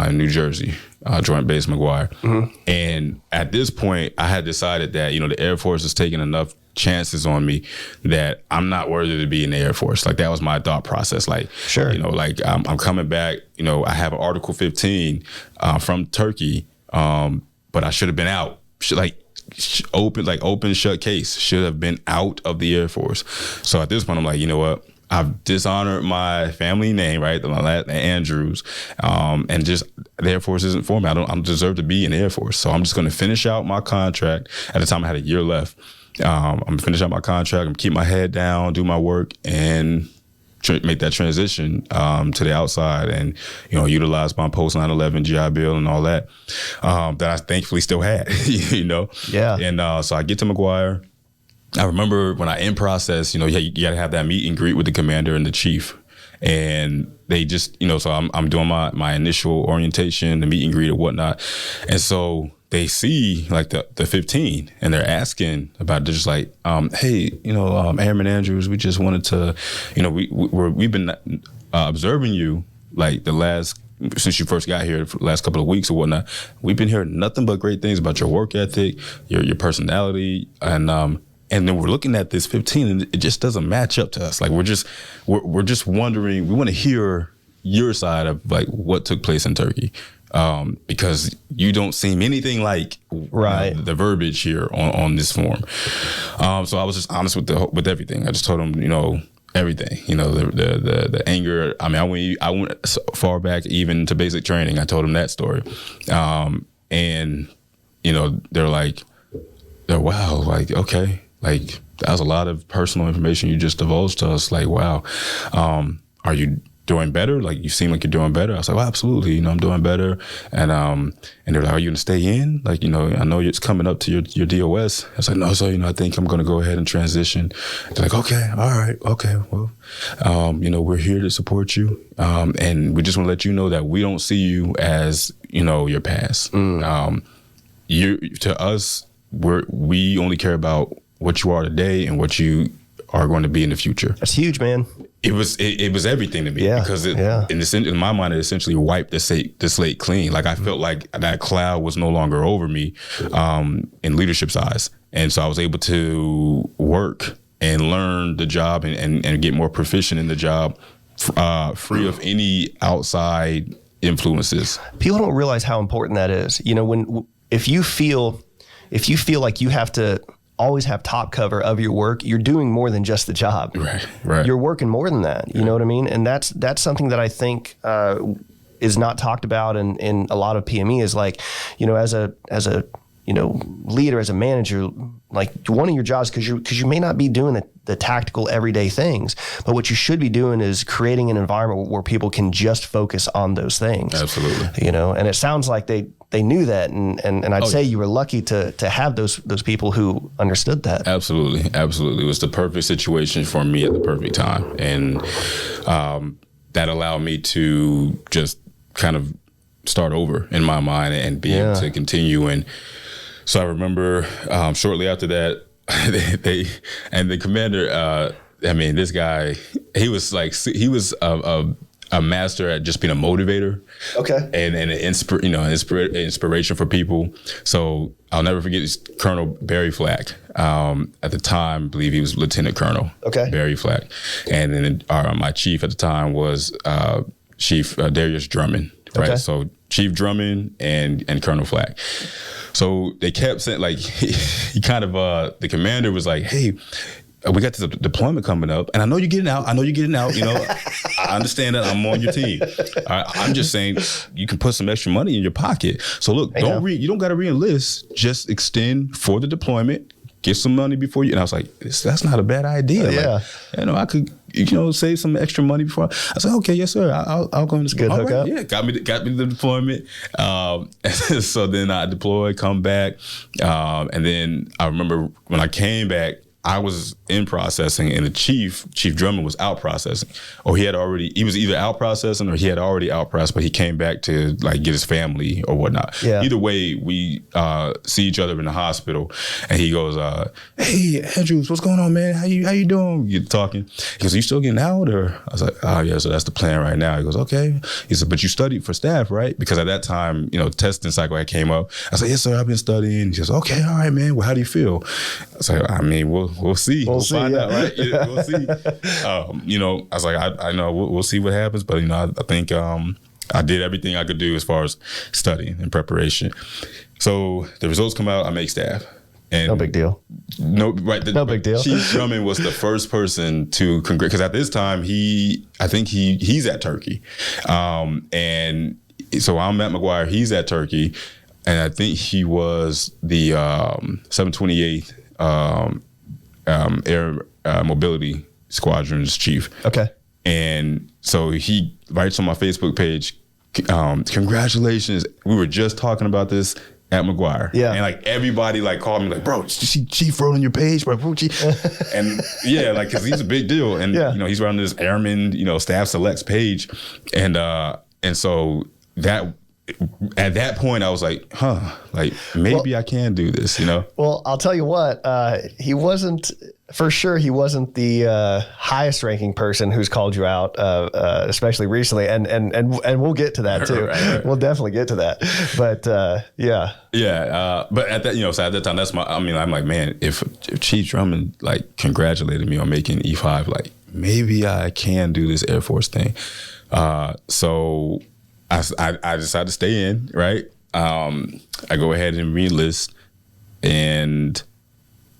In New Jersey, Joint Base McGuire. Mm-hmm. And at this point, I had decided that, you know, the Air Force is taking enough chances on me that I'm not worthy to be in the Air Force. Like that was my thought process. Like, sure. You know, like I'm coming back, you know, I have an Article 15 from Turkey, but I should have been out. Open shut case. Should have been out of the Air Force. So at this point, I'm like, you know what? I've dishonored my family name, right? The Andrews, and just the Air Force isn't for me. I don't deserve to be in the Air Force. So I'm just going to finish out my contract. At the time, I had a year left. I'm going to finish out my contract. I'm going to keep my head down, do my work, and make that transition to the outside, and you know, utilize my post 9/11 GI Bill and all that that I thankfully still had. You know, yeah. And so I get to McGuire. I remember when I in process, you know, you got to have that meet and greet with the commander and the chief. And they just, you know, so I'm doing my initial orientation, the meet and greet and whatnot. And so they see like the 15 and they're asking about, they're just like, hey, you know, Airman Andrews, we just wanted to, you know, we've been observing you like since you first got here, for the last couple of weeks or whatnot. We've been hearing nothing but great things about your work ethic, your personality, and then we're looking at this 15 and it just doesn't match up to us. Like we're just wondering, we want to hear your side of like what took place in Turkey. Because you don't seem anything like the verbiage here on this form. So I was just honest with everything. I just told him, you know, everything, you know, the anger. I mean, I went so far back even to basic training. I told him that story. And you know, they're wow, like, okay. Like, that was a lot of personal information you just divulged to us. Like, wow, are you doing better? Like, you seem like you're doing better. I was like, well, absolutely. You know, I'm doing better. And they're like, are you going to stay in? Like, you know, I know it's coming up to your DOS. I was like, no, so, you know, I think I'm going to go ahead and transition. They're like, okay, all right, okay, well, you know, we're here to support you. And we just want to let you know that we don't see you as, you know, your past. To us, we only care about what you are today and what you are going to be in the future. That's huge, man. It was everything to me, because in my mind, it essentially wiped the slate clean. Like I felt like that cloud was no longer over me in leadership's eyes. And so I was able to work and learn the job and get more proficient in the job, free of any outside influences. People don't realize how important that is. You know, if you feel like you have to always have top cover of your work, you're doing more than just the job. Right. You're working more than that. You know what I mean? And that's something that I think is not talked about in a lot of PME is like, you know, as a you know, leader, as a manager, like one of your jobs, because you may not be doing the tactical everyday things, but what you should be doing is creating an environment where people can just focus on those things. Absolutely. You know, and it sounds like they knew that, and I'd say you were lucky to have those people who understood that. Absolutely. It was the perfect situation for me at the perfect time, and that allowed me to just kind of start over in my mind and be able to continue. And so I remember shortly after that, the commander, I mean, this guy, he was a master at just being a motivator. Okay. And an inspiration for people. So I'll never forget this Colonel Barry Flack. At the time, I believe he was Lieutenant Colonel. Okay. Barry Flack. And then my chief at the time was Chief Darius Drummond. Right. Okay. So Chief Drummond and Colonel Flack. So they kept saying, like, he kind of, the commander was like, hey, we got this deployment coming up, and I know you're getting out. You know, I understand that. I'm on your team. I'm just saying you can put some extra money in your pocket. So look, you don't got to re-enlist. Just extend for the deployment. Get some money before you. And I was like, that's not a bad idea. Yeah. Like, you know, I could, save some extra money before. I said, okay, yes, sir. I'll go in. Good hookup. Right, yeah, got me the deployment. So then I deployed, come back, and then I remember when I came back, I was in processing, and the Chief Drummond was out processing, or he was either out processing or he had already out processed, but he came back to like get his family or whatnot. Yeah. Either way, we see each other in the hospital, and he goes, "Hey, Andrews, what's going on, man? How you doing?" You're talking. He goes, "Are you still getting out?" Or I was like, "Oh yeah, so that's the plan right now." He goes, "Okay." He said, "But you studied for staff, right?" Because at that time, testing cycle had came up. I said, "Yes, sir, I've been studying." He says, "Okay, all right, man. Well, how do you feel?" I was like, "I mean, we'll see. We'll find out, right? Yeah, we'll see." I was like, I know we'll see what happens, but I think I did everything I could do as far as studying and preparation. So the results come out, I make staff. And no big deal. No, right. No big deal. Chief Drummond was the first person to because at this time I think he's at Turkey, and so I'm at McGuire. He's at Turkey, and I think he was the 728th Air Mobility Squadron's chief. Okay. And so he writes on my Facebook page, "Congratulations! We were just talking about this at McGuire." Yeah. And like everybody like called me like, "Bro, Chief wrote on your page, bro." And yeah, like because he's a big deal, and he's running this Airman, staff selects page, and so that. At that point, I was like, like maybe I can do this, Well, I'll tell you what, he wasn't the highest ranking person who's called you out, especially recently, and we'll get to that too. Right. We'll definitely get to that. But yeah. Yeah, but at that, so at that time, I'm like, man, if Chief Drummond like congratulated me on making E5, like maybe I can do this Air Force thing. So I decided to stay in, right? I go ahead and re-enlist, and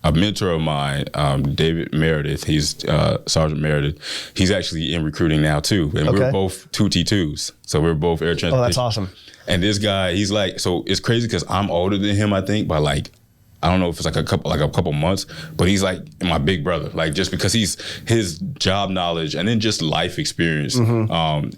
a mentor of mine, David Meredith, he's Sergeant Meredith, he's actually in recruiting now too. And we're both 2T2s. So we're both air transportation. Oh, that's awesome. And this guy, he's like, so it's crazy because I'm older than him, I think, by like, I don't know if it's like a couple months, but he's like my big brother. Like just because his job knowledge and then just life experience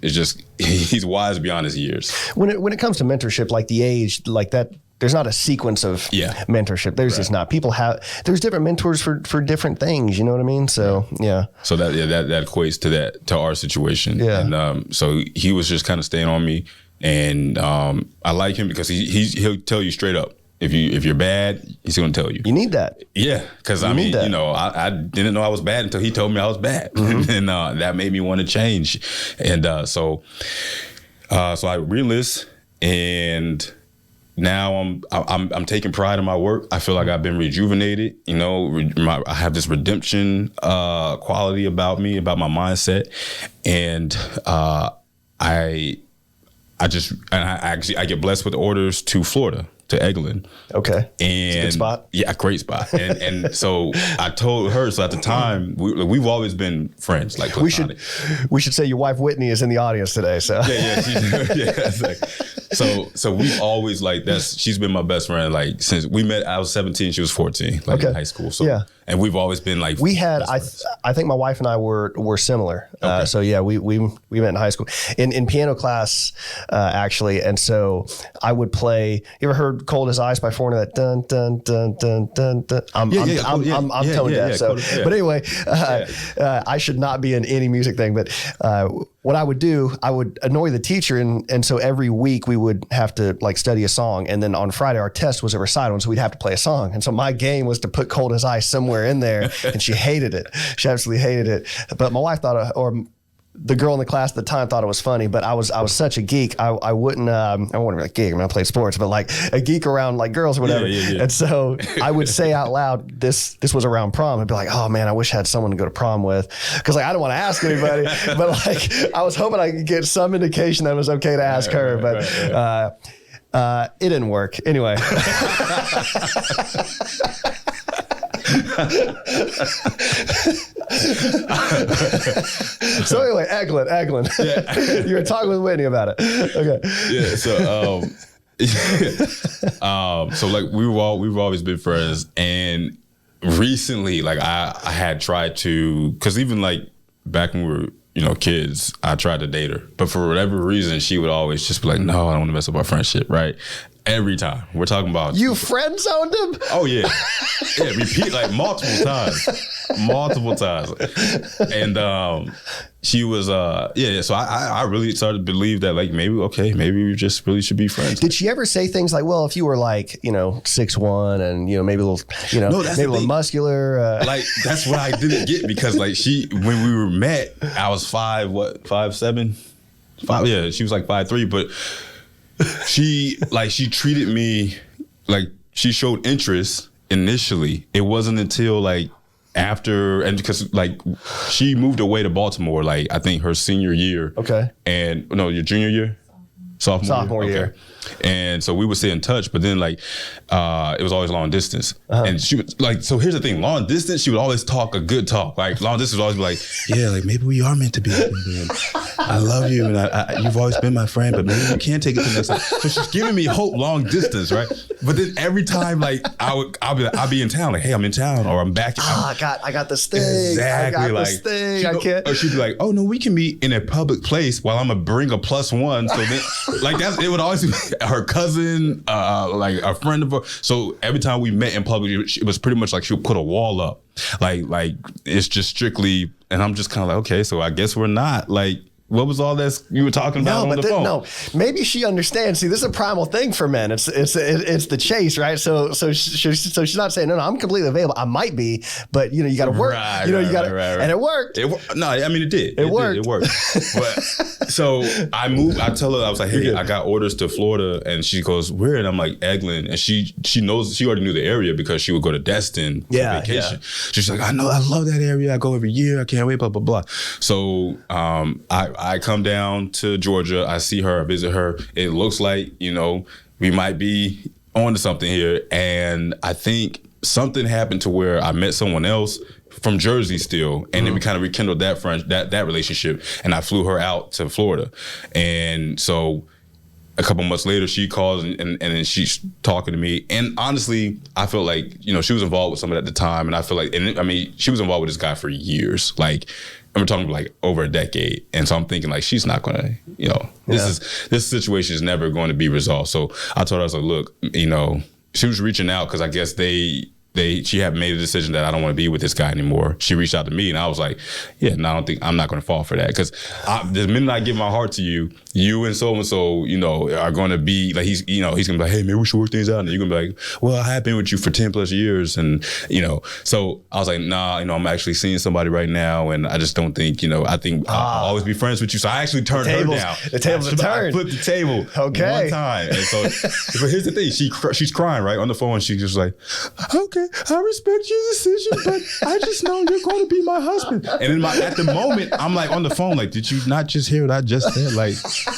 is just he's wise beyond his years. When it comes to mentorship, like the age, like that, there's not a sequence of mentorship. There's just not. There's different mentors for different things. You know what I mean? So yeah. So that equates to our situation. Yeah. And so he was just kind of staying on me, and I like him because he'll tell you straight up. If you're bad, he's going to tell you. You need that. Yeah, because I didn't know I was bad until he told me I was bad, and that made me want to change. And so I re-enlist, and now I'm taking pride in my work. I feel like I've been rejuvenated. You know, I have this redemption quality about me, about my mindset, and I get blessed with orders to Florida, to Eglin. Okay. And it's a good spot. Yeah, great spot. And so I told her, so at the time, we've always been friends. Like we should say your wife Whitney is in the audience today. So so we've always she's been my best friend like since we met. I was 17, she was 14, in high school. So yeah. And we've always been like we had. I think my wife and I were similar. Okay. So yeah, we met in high school in piano class actually, and so I would play. You ever heard "Cold as Ice" by Foreigner? That dun dun dun dun dun dun. I'm tone deaf. So, but anyway, I should not be in any music thing. But what I would do, I would annoy the teacher, and so every week we would have to study a song, and then on Friday our test was a recital, and so we'd have to play a song, and so my game was to put "Cold as Ice" somewhere in there, and she hated it. She absolutely hated it. But my wife thought, or the girl in the class at the time thought it was funny, but I was such a geek. I wouldn't, I wasn't really a geek. I mean, I played sports, but a geek around girls or whatever. Yeah. And so I would say out loud, this was around prom. I'd be like, oh man, I wish I had someone to go to prom with. Cause I don't want to ask anybody, but I was hoping I could get some indication that it was okay to ask her, but it didn't work. Anyway. So anyway, Eglin. Yeah. You were talking with Whitney about it. Okay. Yeah. So, we've always been friends, and recently, I had tried to, because even back when we were kids, I tried to date her, but for whatever reason, she would always just be like, no, I don't want to mess up our friendship, right? Every time. We're talking about... You friend zoned him? Oh, yeah. Yeah, repeat multiple times. And she was, so I really started to believe that maybe we just really should be friends. Did she ever say things like, well, if you were 6'1" and, maybe a little, maybe a little muscular? That's what I didn't get, because when we were met, I was 5'7"? Yeah, she was 5'3", but... She treated me she showed interest initially. It wasn't until after, and because she moved away to Baltimore I think her senior year. Okay. And no, your junior year? Sophomore year. Okay. And so we would stay in touch, but then it was always long distance. And she would so here's the thing, long distance, she would always talk a good talk. Long distance would always be yeah, maybe we are meant to be. I love you, and you've always been my friend, but maybe we can take it to the next time. So she's giving me hope long distance, right? But then every time I'll be in town, hey, I'm in town, or I'm back. I got this thing. Exactly. I got this thing. I can't. Or she'd be oh no, we can meet in a public place while I'm gonna bring a +1. So then it would always be her cousin, a friend of her. So every time we met in public, it was pretty much she would put a wall up. It's just strictly, and I'm just kind of okay, so I guess we're not what was all this you were talking about on the phone? No, maybe she understands. See, this is a primal thing for men. It's the chase, right? So she's not saying no. I'm completely available. I might be, but you got to work. Right, you got to, and it worked. No, I mean it did. It worked. It worked. But so I moved. I tell her, I was like, hey, I got orders to Florida, and she goes, where? And I'm like, Eglin, and she knows. She already knew the area because she would go to Destin for vacation. Yeah. She's like, I know, I love that area. I go every year. I can't wait. Blah blah blah. So I come down to Georgia. I see her. I visit her. It looks like, we might be on to something here. And I think something happened to where I met someone else from Jersey still. And then we kind of rekindled that relationship. And I flew her out to Florida. And so a couple months later, she calls and then she's talking to me. And honestly, I feel she was involved with someone at the time. And I feel she was involved with this guy for years. I'm talking over a decade. And so I'm thinking she's not going to, this situation is never going to be resolved. So I told her, I was like, look, she was reaching out because I guess she had made a decision that I don't want to be with this guy anymore. She reached out to me and I was like, yeah, no, I'm not going to fall for that. Because the minute I give my heart to you, you and so, you know, are going to be like, he's going to be like, hey, maybe we should work things out. And you're going to be like, well, I have been with you for 10 plus years. And, you know, so I was like, nah, you know, I'm actually seeing somebody right now. And I just don't think, you know, I think I'll always be friends with you. So I actually turned her down. The tables are turned. I flipped the table one time. And so, but here's the thing. She's crying, right, on the phone. She's just like, okay, I respect your decision, but I just know you're going to be my husband. And then at the moment, I'm like on the phone, like, did you not just hear what I just said? Like,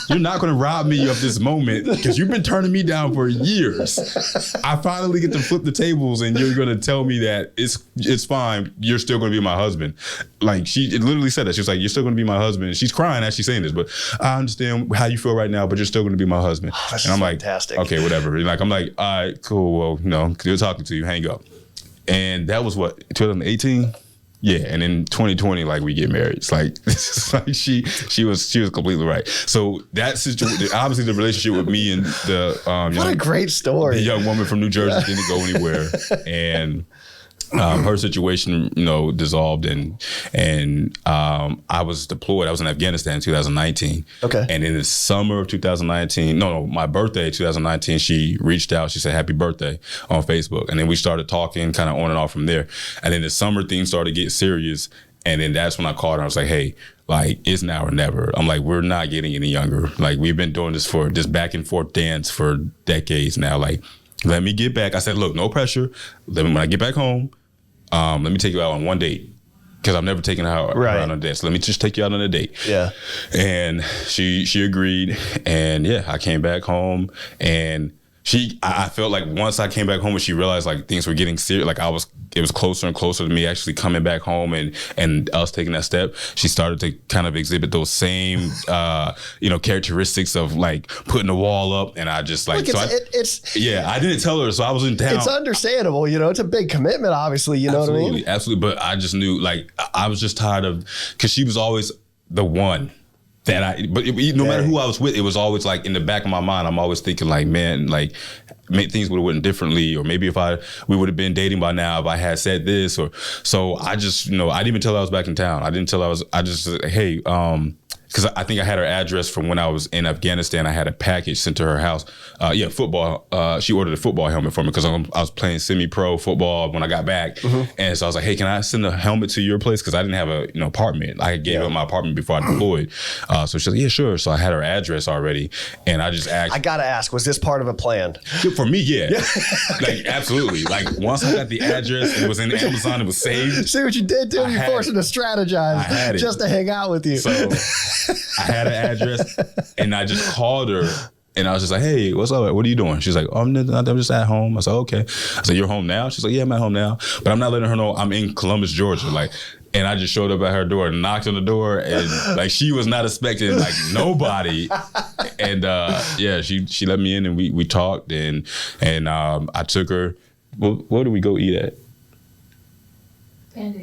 you're not going to rob me of this moment because you've been turning me down for years. I finally get to flip the tables and you're going to tell me that it's fine. You're still going to be my husband. Like, she literally said that. She was like, you're still going to be my husband. And she's crying as she's saying this, but I understand how you feel right now, but you're still going to be my husband. Oh, and I'm like, fantastic. Okay, whatever. And like, I'm like, all right, cool. Well, you know, good talking to you. Hang up. And that was what, 2018? Yeah, and in 2020, like, we get married. It's like she was completely right. So that situation, obviously, the relationship with me and the what a great story. The young woman from New Jersey didn't go anywhere, and her situation, you know, dissolved, and I was deployed. I was in Afghanistan in 2019. Okay. And in the summer of 2019, my birthday, 2019, she reached out. She said, happy birthday on Facebook. And then we started talking kind of on and off from there. And then the summer things started to get serious. And then that's when I called her. I was like, hey, like, it's now or never. I'm like, we're not getting any younger. Like, we've been doing this back and forth dance for decades now. Like, let me get back. I said, look, no pressure. When I get back home, let me take you out on one date. Because I've never taken her out on a date. So let me just take you out on a date. Yeah. And she agreed. And yeah, I came back home, and I felt like once I came back home and she realized like things were getting serious, like it was closer and closer to me actually coming back home and us taking that step, she started to kind of exhibit those same, characteristics of like putting the wall up. And I just like, look, I didn't tell her. So I was in town. It's understandable, you know, it's a big commitment, obviously, you know what I mean? Absolutely. But I just knew, like, I was just tired of, because she was always the one. No matter who I was with, it was always like in the back of my mind, I'm always thinking like, man, like things would have went differently, or maybe we would have been dating by now if I had said this, so I just, I didn't even tell her I was back in town. I just said, hey, because I think I had her address from when I was in Afghanistan. I had a package sent to her house. Football. She ordered a football helmet for me because I was playing semi-pro football when I got back. Mm-hmm. And so I was like, hey, can I send a helmet to your place? Because I didn't have an apartment. I gave up my apartment before I deployed. So she's like, yeah, sure. So I had her address already. And I just asked. I got to ask, was this part of a plan? For me, yeah. Like, absolutely. Like, once I got the address, it was in Amazon, it was saved. See what you did to him? You forced him to strategize just to hang out with you. So I had an address, and I just called her, and I was just like, hey, what's up? What are you doing? She's like, oh, I'm just at home. I said, okay. I said, you're home now? She's like, yeah, I'm at home now. But I'm not letting her know I'm in Columbus, Georgia. Like, and I just showed up at her door and knocked on the door, and like she was not expecting like nobody. And she let me in, and we talked, and I took her. Well, where did we go eat at? Panda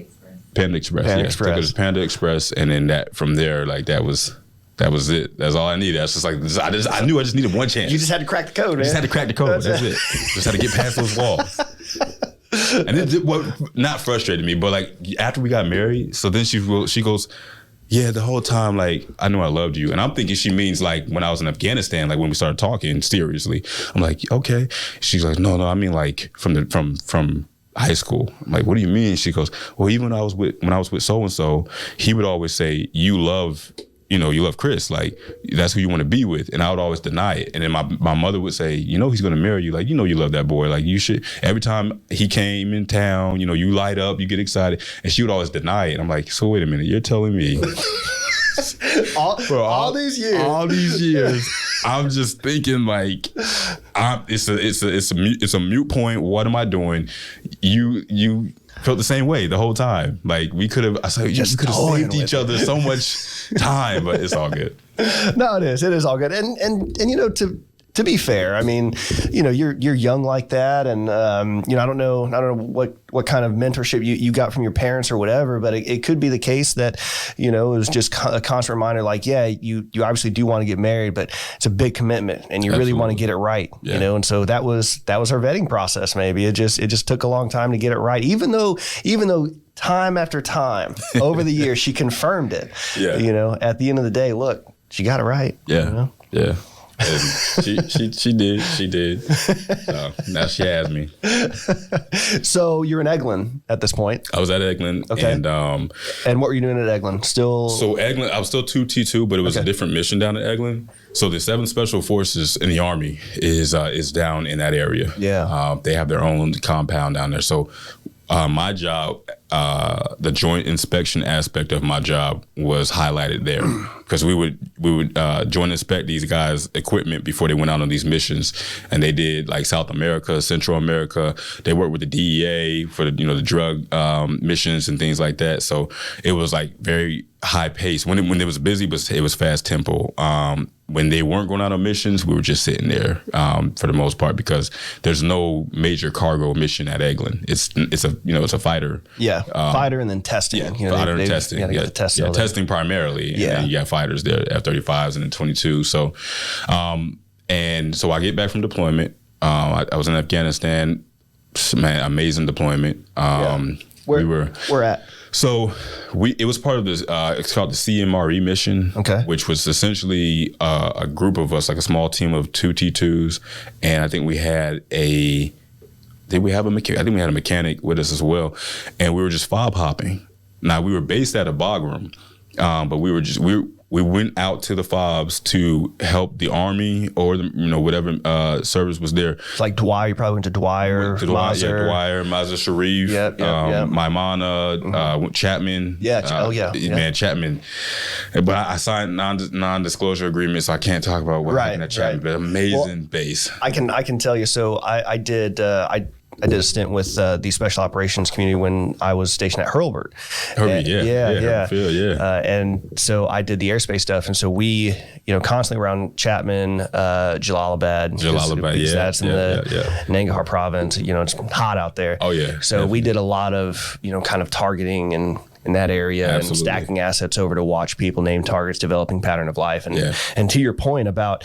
Express. Took her to Panda Express, and then from there, like that was it. That's all I needed. That's just like I knew I just needed one chance. You just had to crack the code, man. Just had to crack the code. That's it. Just had to get past those walls. And then what not frustrated me, but like after we got married, so then she goes, yeah, the whole time, like, I knew I loved you. And I'm thinking she means like when I was in Afghanistan, like when we started talking seriously. I'm like, okay. She's like, no, I mean like from high school. I'm like, what do you mean? She goes, well, even when I was with so-and-so, he would always say, you love Chris, like that's who you want to be with. And I would always deny it. And then my mother would say, he's going to marry you. Like, you love that boy. Like you should, every time he came in town, you light up, you get excited. And she would always deny it. I'm like, so wait a minute, you're telling me all these years, I'm just thinking like, it's a moot point. What am I doing? You felt the same way the whole time. Like we could have saved each other so much time, but it's all good. No, it is all good. And to be fair, I mean, you're young like that, and I don't know what kind of mentorship you got from your parents or whatever, but it could be the case that it was just a constant reminder, like, yeah, you obviously do want to get married, but it's a big commitment, and you really want to get it right, and so that was our vetting process. Maybe it just took a long time to get it right, even though time after time over the years she confirmed it. At the end of the day, look. she got it right. Yeah, you know? yeah. And she did. So now she has me. So you're in Eglin at this point. I was at Eglin. Okay. And what were you doing at Eglin? So Eglin, I was still 2T2, but it was a different mission down at Eglin. So the 7th Special Forces in the Army is down in that area. Yeah. They have their own compound down there. So my job, the joint inspection aspect of my job was highlighted there because we would joint inspect these guys' equipment before they went out on these missions, and they did like South America, Central America. They worked with the DEA for the drug missions and things like that. So it was like very high pace. When it was busy, but it was fast tempo. When they weren't going out on missions, we were just sitting there for the most part because there's no major cargo mission at Eglin. It's a fighter. Yeah, fighter and then testing. Yeah, fighter and testing. Yeah, testing primarily. Yeah, and you got fighters there, F-35s and then 22. So, and so I get back from deployment. I was in Afghanistan. Man, amazing deployment. Where at? So it was part of this, it's called the CMRE mission, which was essentially a group of us, like a small team of 2T2s. And I think we had a mechanic with us as well. And we were just fob hopping. Now we were based at a Bagram, but we went out to the FOBs to help the Army or whatever service was there. It's like Dwyer, you probably went to Dwyer, Dwyer, Mazar Sharif, Maimana, Chapman. Man, Chapman. But I signed non-disclosure agreements, so I can't talk about what happened at Chapman. But amazing base. I can tell you. So I did a stint with the special operations community when I was stationed at Hurlburt. And so I did the airspace stuff, and so we, constantly around Chapman, Jalalabad. That's in the Nangarhar province. It's hot out there. Oh yeah. So we did a lot of kind of targeting and in that area and stacking assets over to watch people name targets, developing pattern of life, and to your point about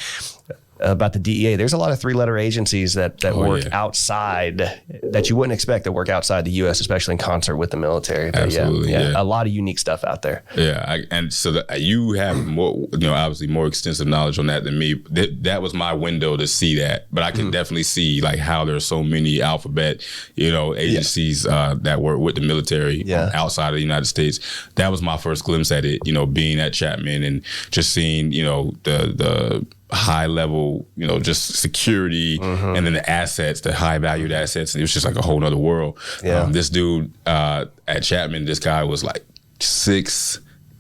the DEA, there's a lot of 3-letter agencies that work outside that you wouldn't expect that work outside the U.S., especially in concert with the military. But Absolutely, a lot of unique stuff out there. Yeah, and so you have more, obviously more extensive knowledge on that than me. That was my window to see that, but I can definitely see like how there's so many alphabet, agencies that work with the military outside of the United States. That was my first glimpse at it, being at Chapman and just seeing, the high level, just security, and then the assets, the high valued assets. And it was just like a whole nother world. This dude at Chapman, this guy was like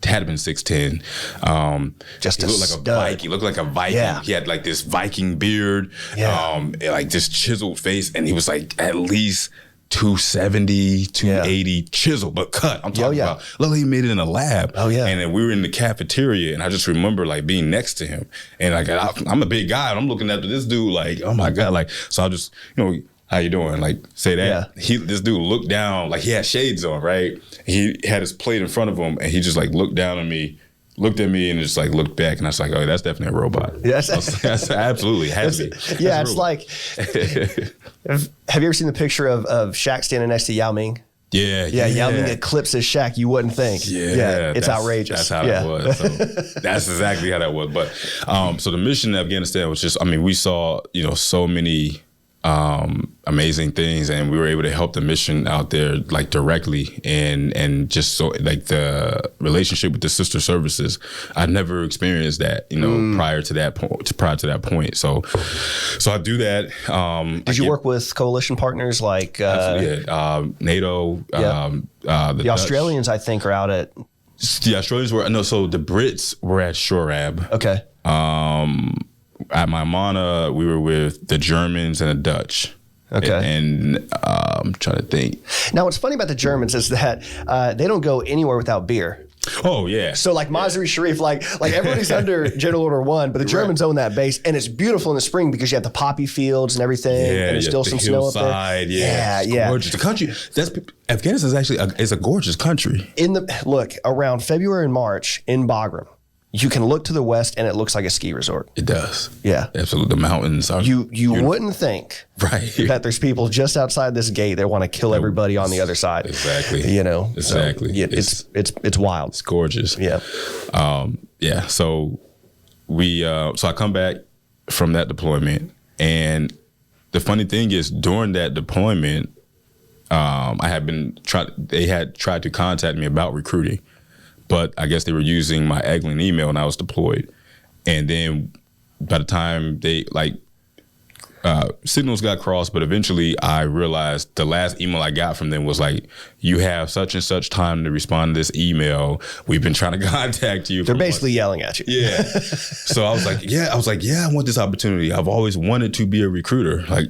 had been 6'10". Just he looked like a Viking. He looked like a Viking. Yeah. He had like this Viking beard, like this chiseled face, and he was like at least 270, 280 chisel, but cut. I'm talking about, luckily he made it in a lab. And then we were in the cafeteria, and I just remember like being next to him. And like, I'm a big guy, and I'm looking after this dude like, oh my God. Like, so I just, how you doing? Like, say that. This dude looked down, like he had shades on, right? He had his plate in front of him, and he just like looked down at me, looked at me, and just like looked back, and I was like, oh, that's definitely a robot. That's absolutely has to be. Yeah, it's like, have you ever seen the picture of Shaq standing next to Yao Ming? Yeah. Yao Ming eclipses Shaq. You wouldn't think. It's outrageous. That's how that was. So that's exactly how that was. But so the mission in Afghanistan was just, we saw, so many amazing things, and we were able to help the mission out there like directly, and just so like the relationship with the sister services, I never experienced that prior to that point. So I do that. Did you work with coalition partners like NATO? The Australians, I think, are out at the Australians were so the Brits were at Shorab. Okay. At Maimana, we were with the Germans and the Dutch. Okay. And I'm trying to think. Now, what's funny about the Germans is that they don't go anywhere without beer. Oh, yeah. So like Mazar Sharif, like everybody's under General Order 1, but the Germans own that base, and it's beautiful in the spring because you have the poppy fields and everything, and there's still some snow up there. Yeah. Gorgeous. The country, Afghanistan is actually a gorgeous country. Look, around February and March in Bagram, you can look to the west and it looks like a ski resort. It does. Yeah. Absolutely. The mountains are. You wouldn't think that there's people just outside this gate that want to kill everybody on the other side. Exactly. Exactly. So, it's wild. It's gorgeous. Yeah. So so I come back from that deployment, and the funny thing is, during that deployment, they had tried to contact me about recruiting, but I guess they were using my Eglin email when I was deployed. And then by the time signals got crossed, but eventually I realized the last email I got from them was like, you have such and such time to respond to this email. We've been trying to contact you. They're basically yelling at you. Yeah. So I was like, yeah, I want this opportunity. I've always wanted to be a recruiter. Like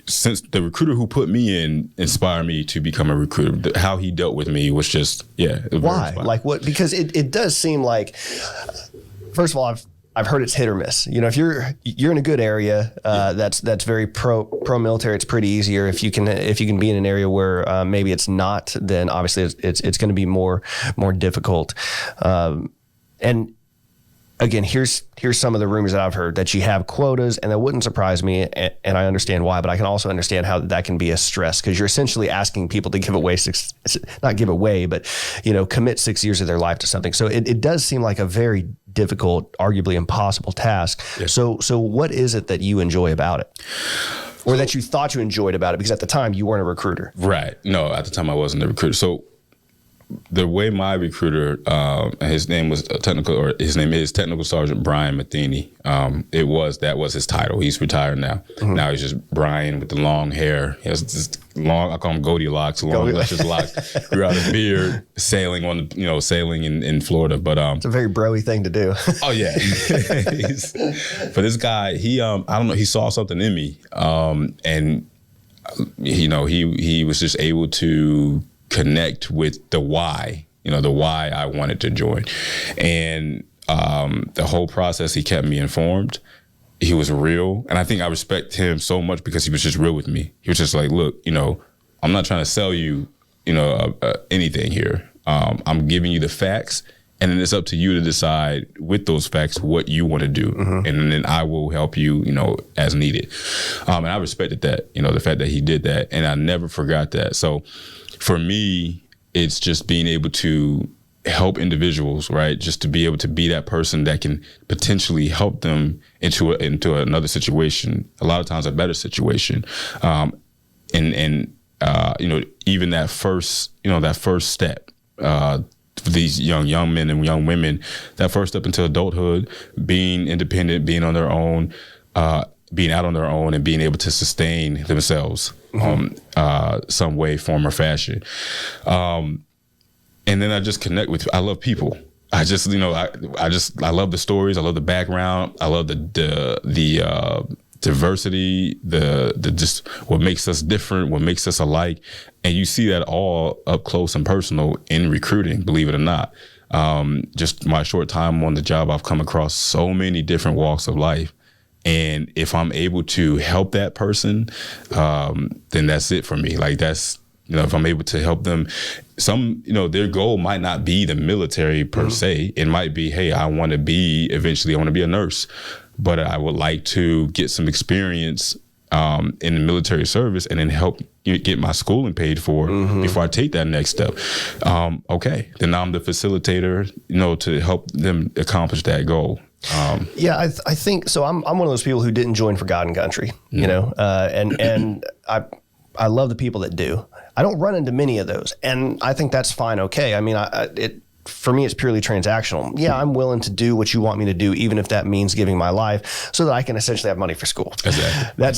since the recruiter who put me in inspired me to become a recruiter. How he dealt with me was just, Why? Like what? Because it does seem like, first of all, I've heard it's hit or miss. You know, if you're in a good area, that's very pro military. It's pretty easier. If you can be in an area where maybe it's not, then obviously it's going to be more difficult. And again, here's some of the rumors that I've heard, that you have quotas, and that wouldn't surprise me, and I understand why, but I can also understand how that can be a stress, because you're essentially asking people to commit 6 years of their life to something. So it does seem like a very difficult, arguably impossible task. Yeah. So what is it that you enjoy about it? Or that you thought you enjoyed about it? Because at the time you weren't a recruiter. Right. No, at the time I wasn't a recruiter. So the way my recruiter, his name is Technical Sergeant Brian Matheny. That was his title. He's retired now. Mm-hmm. Now he's just Brian with the long hair. He has this long, I call him Goldilocks, long luscious locks, grew out a beard, sailing in Florida. But it's a very bro-y thing to do. Oh yeah. For this guy, he I don't know, he saw something in me, and he was just able to connect with the why I wanted to join. And the whole process, he kept me informed. He was real. And I think I respect him so much because he was just real with me. He was just like, look, I'm not trying to sell you, anything here. I'm giving you the facts, and then it's up to you to decide with those facts what you want to do. Mm-hmm. And then I will help you, as needed. And I respected that, the fact that he did that. And I never forgot that. So for me, it's just being able to help individuals, right? Just to be able to be that person that can potentially help them into another situation, a lot of times a better situation. Even that first step, for these young men and young women, that first step into adulthood, being independent, being on their own, being out on their own, and being able to sustain themselves, some way, form, or fashion. And then I just connect with, I love people. I love the stories. I love the background. I love the diversity, the just what makes us different, what makes us alike. And you see that all up close and personal in recruiting, believe it or not. Just my short time on the job, I've come across so many different walks of life. And if I'm able to help that person, then that's it for me. Like that's, if I'm able to help them, their goal might not be the military per se. It might be, hey, I want to be a nurse, but I would like to get some experience in the military service and then help get my schooling paid for before I take that next step. Okay, then now I'm the facilitator, to help them accomplish that goal. I think so. I'm one of those people who didn't join for God and country, and I love the people that do. I don't run into many of those, and I think that's fine. Okay. I mean, for me, it's purely transactional. Yeah, I'm willing to do what you want me to do, even if that means giving my life so that I can essentially have money for school. Exactly.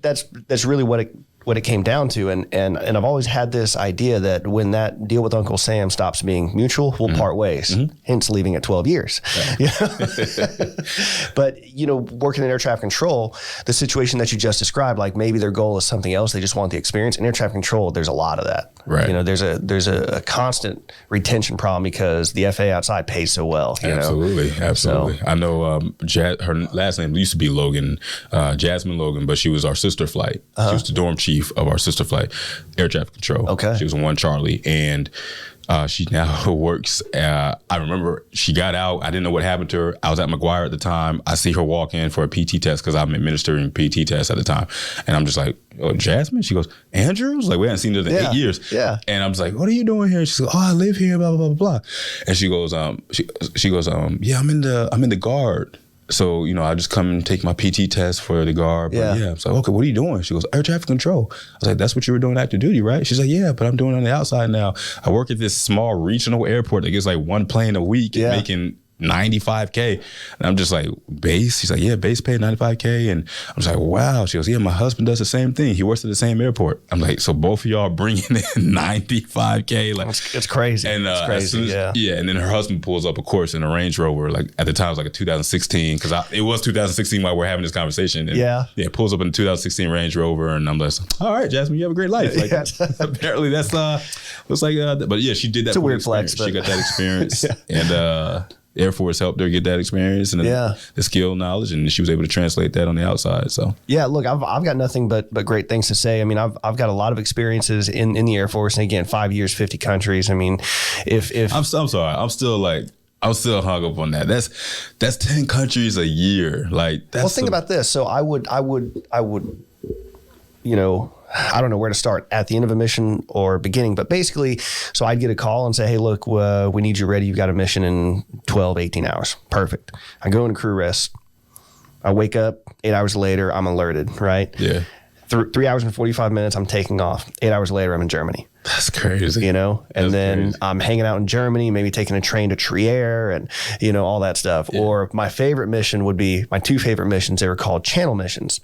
That's really what it came down to. And I've always had this idea that when that deal with Uncle Sam stops being mutual, we'll part ways, hence leaving at 12 years. Yeah. But, working in air traffic control, the situation that you just described, like maybe their goal is something else. They just want the experience. In air traffic control, there's a lot of that. Right. There's a constant retention problem because the FAA outside pays so well. Absolutely. So, I know her last name used to be Logan, Jasmine Logan, but she was our sister flight. She was the dorm chief of our sister flight, air traffic control. Okay. She was on 1 Charlie, and she now works. I remember she got out. I didn't know what happened to her. I was at McGuire at the time. I see her walk in for a PT test because I'm administering PT tests at the time. And I'm just like, oh, Jasmine? She goes, Andrews? Like, we hadn't seen her in 8 years. Yeah. And I'm just like, what are you doing here? She goes, oh, I live here, blah, blah, blah, blah. And she goes, yeah, I'm in the guard. So, I just come and take my PT test for the guard. But I was like, okay, what are you doing? She goes, air traffic control. I was like, that's what you were doing active duty, right? She's like, yeah, but I'm doing it on the outside now. I work at this small regional airport that gets like one plane a week and making $95K. And I'm just like, base? She's like, yeah, base pay $95K. And I'm just like, wow. She goes, yeah, my husband does the same thing. He works at the same airport. I'm like, so both of y'all bringing in $95K? Like, it's crazy. And it's crazy. And then her husband pulls up, of course, in a Range Rover. Like at the time, it was like a 2016, because it was 2016 while we're having this conversation. And pulls up in a 2016 Range Rover, and I'm like, all right, Jasmine, you have a great life. Like, apparently that's looks like. But yeah, she did that. It's a weird flex. She got that experience, and. Air Force helped her get that experience and the skill knowledge, and she was able to translate that on the outside. So look, I've got nothing but great things to say. I mean, I've got a lot of experiences in the Air Force, and again, 5 years, 50 countries. I mean, if I'm sorry, I'm still hung up on that. That's 10 countries a year. Like, that's think about this. So I would, I don't know where to start, at the end of a mission or beginning, but basically, so I'd get a call and say, hey, look, we need you ready. You've got a mission in 12, 18 hours. Perfect. I go into crew rest. I wake up 8 hours later, I'm alerted, right? Yeah. 3 hours and 45 minutes, I'm taking off. 8 hours later, I'm in Germany. That's crazy. And then I'm hanging out in Germany, maybe taking a train to Trier and, all that stuff. Yeah. Or my favorite mission would be, my two favorite missions, they were called channel missions.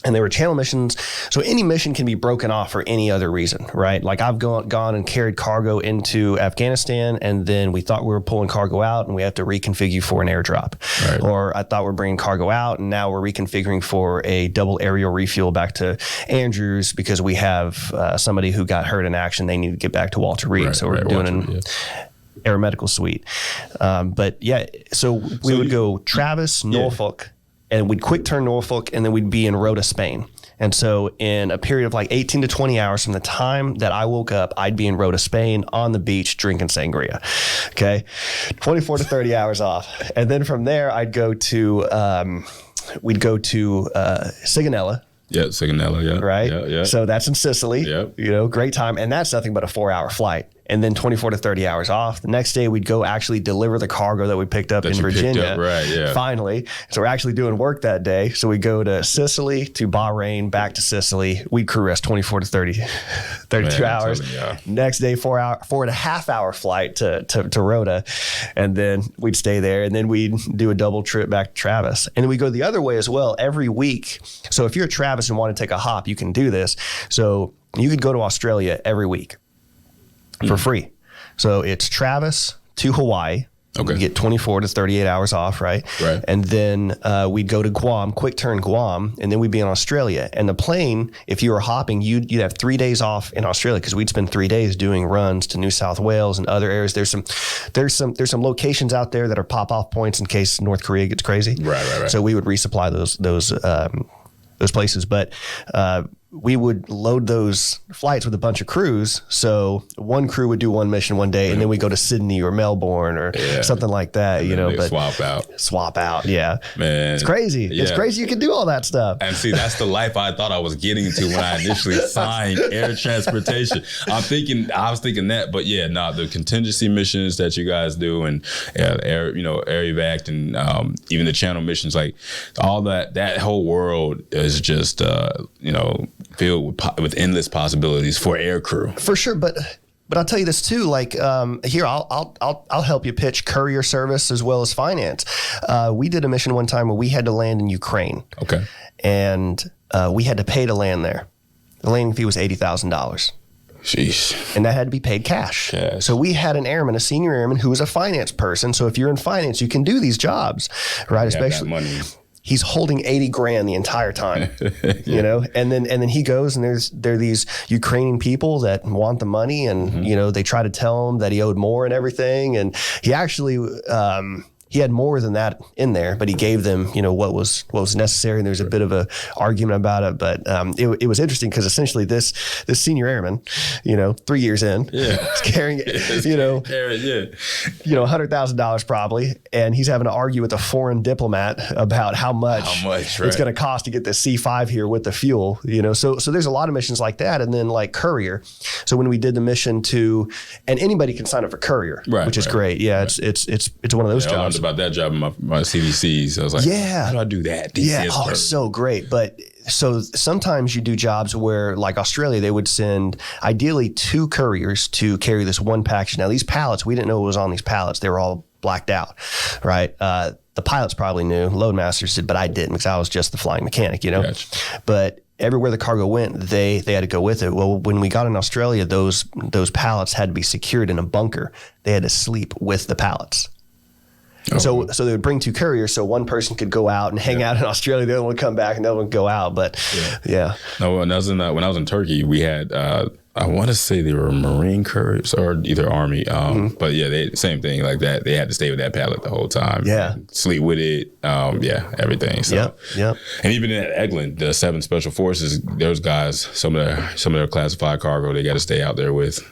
And they were channel missions. So any mission can be broken off for any other reason, right? Like I've gone and carried cargo into Afghanistan, and then we thought we were pulling cargo out and we have to reconfigure for an airdrop. Right. Or I thought we're bringing cargo out and now we're reconfiguring for a double aerial refuel back to Andrews because we have somebody who got hurt in action. They need to get back to Walter Reed. So we're doing an aeromedical suite. So we would go Travis, Norfolk, and we'd quick turn Norfolk, and then we'd be in Rota, Spain. And so in a period of like 18 to 20 hours from the time that I woke up, I'd be in Rota, Spain on the beach drinking sangria. Okay. 24 to 30 hours off. And then from there, we'd go to Sigonella. Yeah, Sigonella, yeah. Right? Yeah. So that's in Sicily. Yep. Great time. And that's nothing but a 4-hour flight. And then 24 to 30 hours off. The next day, we'd go actually deliver the cargo that we picked up in Virginia. Finally. So we're actually doing work that day. So we go to Sicily, to Bahrain, back to Sicily. We'd crew rest 24 to 32 hours. Next day, 4.5 hour flight to Rota. And then we'd stay there. And then we'd do a double trip back to Travis. And then we go the other way as well every week. So if you're at Travis and want to take a hop, you can do this. So you could go to Australia every week for free. So it's Travis to Hawaii. Okay. You get 24 to 38 hours off, right? And then we'd go to Guam, quick turn Guam, and then we'd be in Australia. And the plane, if you were hopping, you'd have 3 days off in Australia because we'd spend 3 days doing runs to New South Wales and other areas. There's some locations out there that are pop-off points in case North Korea gets crazy. Right. So we would resupply those places. But we would load those flights with a bunch of crews. So one crew would do one mission one day, and then we go to Sydney or Melbourne or something like that. But swap out. Yeah, man, it's crazy. Yeah. It's crazy you can do all that stuff. And see, that's the life I thought I was getting to when I initially signed air transportation. I was thinking that, but the contingency missions that you guys do, and air evac, and even the channel missions, like all that whole world is just filled with endless possibilities for air crew. For sure, but I'll tell you this too. Like here, I'll help you pitch courier service as well as finance. We did a mission one time where we had to land in Ukraine. Okay, and we had to pay to land there. The landing fee was $80,000. Sheesh. And that had to be paid cash. So we had an airman, a senior airman, who was a finance person. So if you're in finance, you can do these jobs, right? Especially money. He's holding $80,000 the entire time, and then he goes, and there are these Ukrainian people that want the money, and they try to tell him that he owed more and everything, and he actually he had more than that in there, but he gave them what was necessary, and there's a bit of a argument about it, but it was interesting because essentially this senior airman, 3 years in, is carrying $100,000 probably, and he's having to argue with a foreign diplomat about how much it's going to cost to get the C5 here with the fuel, so there's a lot of missions like that, and then like courier. So when we did the mission and anybody can sign up for courier, which is great. It's one of those jobs. about that job in my CDCs. I was like, how do I do that? DCS it's so great. But so sometimes you do jobs where, like Australia, they would send ideally 2 couriers to carry this one package. Now, these pallets, we didn't know what was on these pallets. They were all blacked out, right? The pilots probably knew, loadmasters did, but I didn't because I was just the flying mechanic, Gotcha. But everywhere the cargo went, they had to go with it. Well, when we got in Australia, those pallets had to be secured in a bunker. They had to sleep with the pallets. So they would bring 2 couriers, so one person could go out and hang out in Australia, the other one would come back, and the other one would go out. But No, when I was in Turkey, we had I want to say they were Marine couriers or either Army, but they same thing like that. They had to stay with that pallet the whole time. Sleep with it. Everything. So and even in Eglin, the 7 Special Forces, those guys, some of their classified cargo, they got to stay out there with,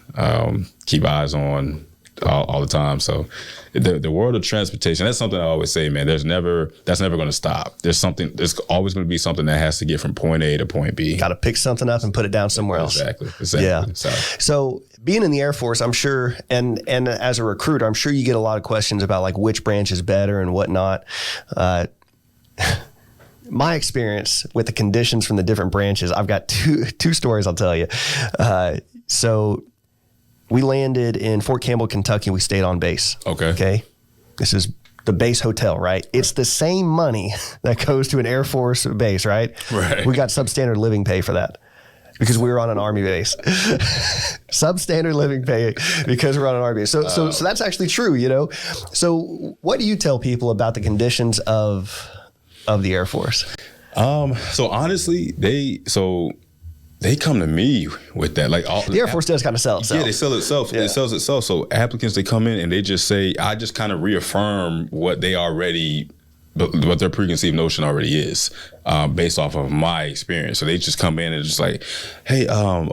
keep eyes on all the time. So the world of transportation, that's something I always say, man, that's never going to stop. There's always going to be something that has to get from point A to point B. Got to pick something up and put it down somewhere else. Exactly. Yeah. So being in the Air Force, I'm sure, and as a recruiter, I'm sure you get a lot of questions about like which branch is better and whatnot. My experience with the conditions from the different branches, I've got two stories I'll tell you. So we landed in Fort Campbell, Kentucky. We stayed on base. Okay. This is the base hotel, right? It's the same money that goes to an Air Force base, right? Right. We got substandard living pay for that because we were on an Army base. Substandard living pay because we're on an Army base. So that's actually true, So what do you tell people about the conditions of the Air Force? So honestly, they come to me with that. Like the Air Force does kind of sell itself. Yeah, they sell itself. Yeah. It sells itself. So applicants, they come in and they just say, I just kind of reaffirm what their preconceived notion already is, based off of my experience. So they just come in and just like, hey,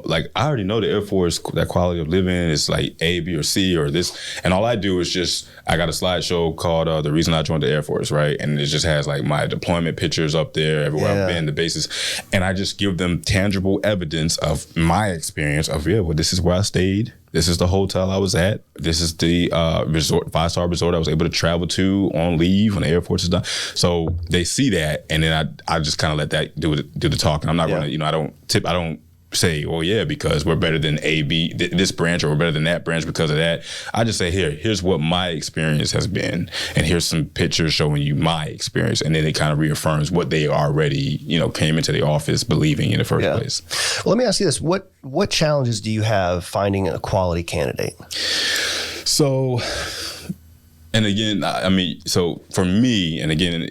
like I already know the Air Force, that quality of living is like A, B, or C, or this. And all I do is I got a slideshow called The Reason I Joined the Air Force, right? And it just has like my deployment pictures up there, everywhere I've been, the bases. And I just give them tangible evidence of my experience of, this is where I stayed. This is the hotel I was at. This is the resort, 5-star resort I was able to travel to on leave when the Air Force is done. So they see that, and then I just kind of let that do the talking. I'm not going to, I don't say, because we're better than A, B, this branch, or we're better than that branch because of that. I just say, here's what my experience has been, and here's some pictures showing you my experience, and then it kind of reaffirms what they already, came into the office believing in the first place. Well, let me ask you this: what challenges do you have finding a quality candidate? So, and again, so for me, and again,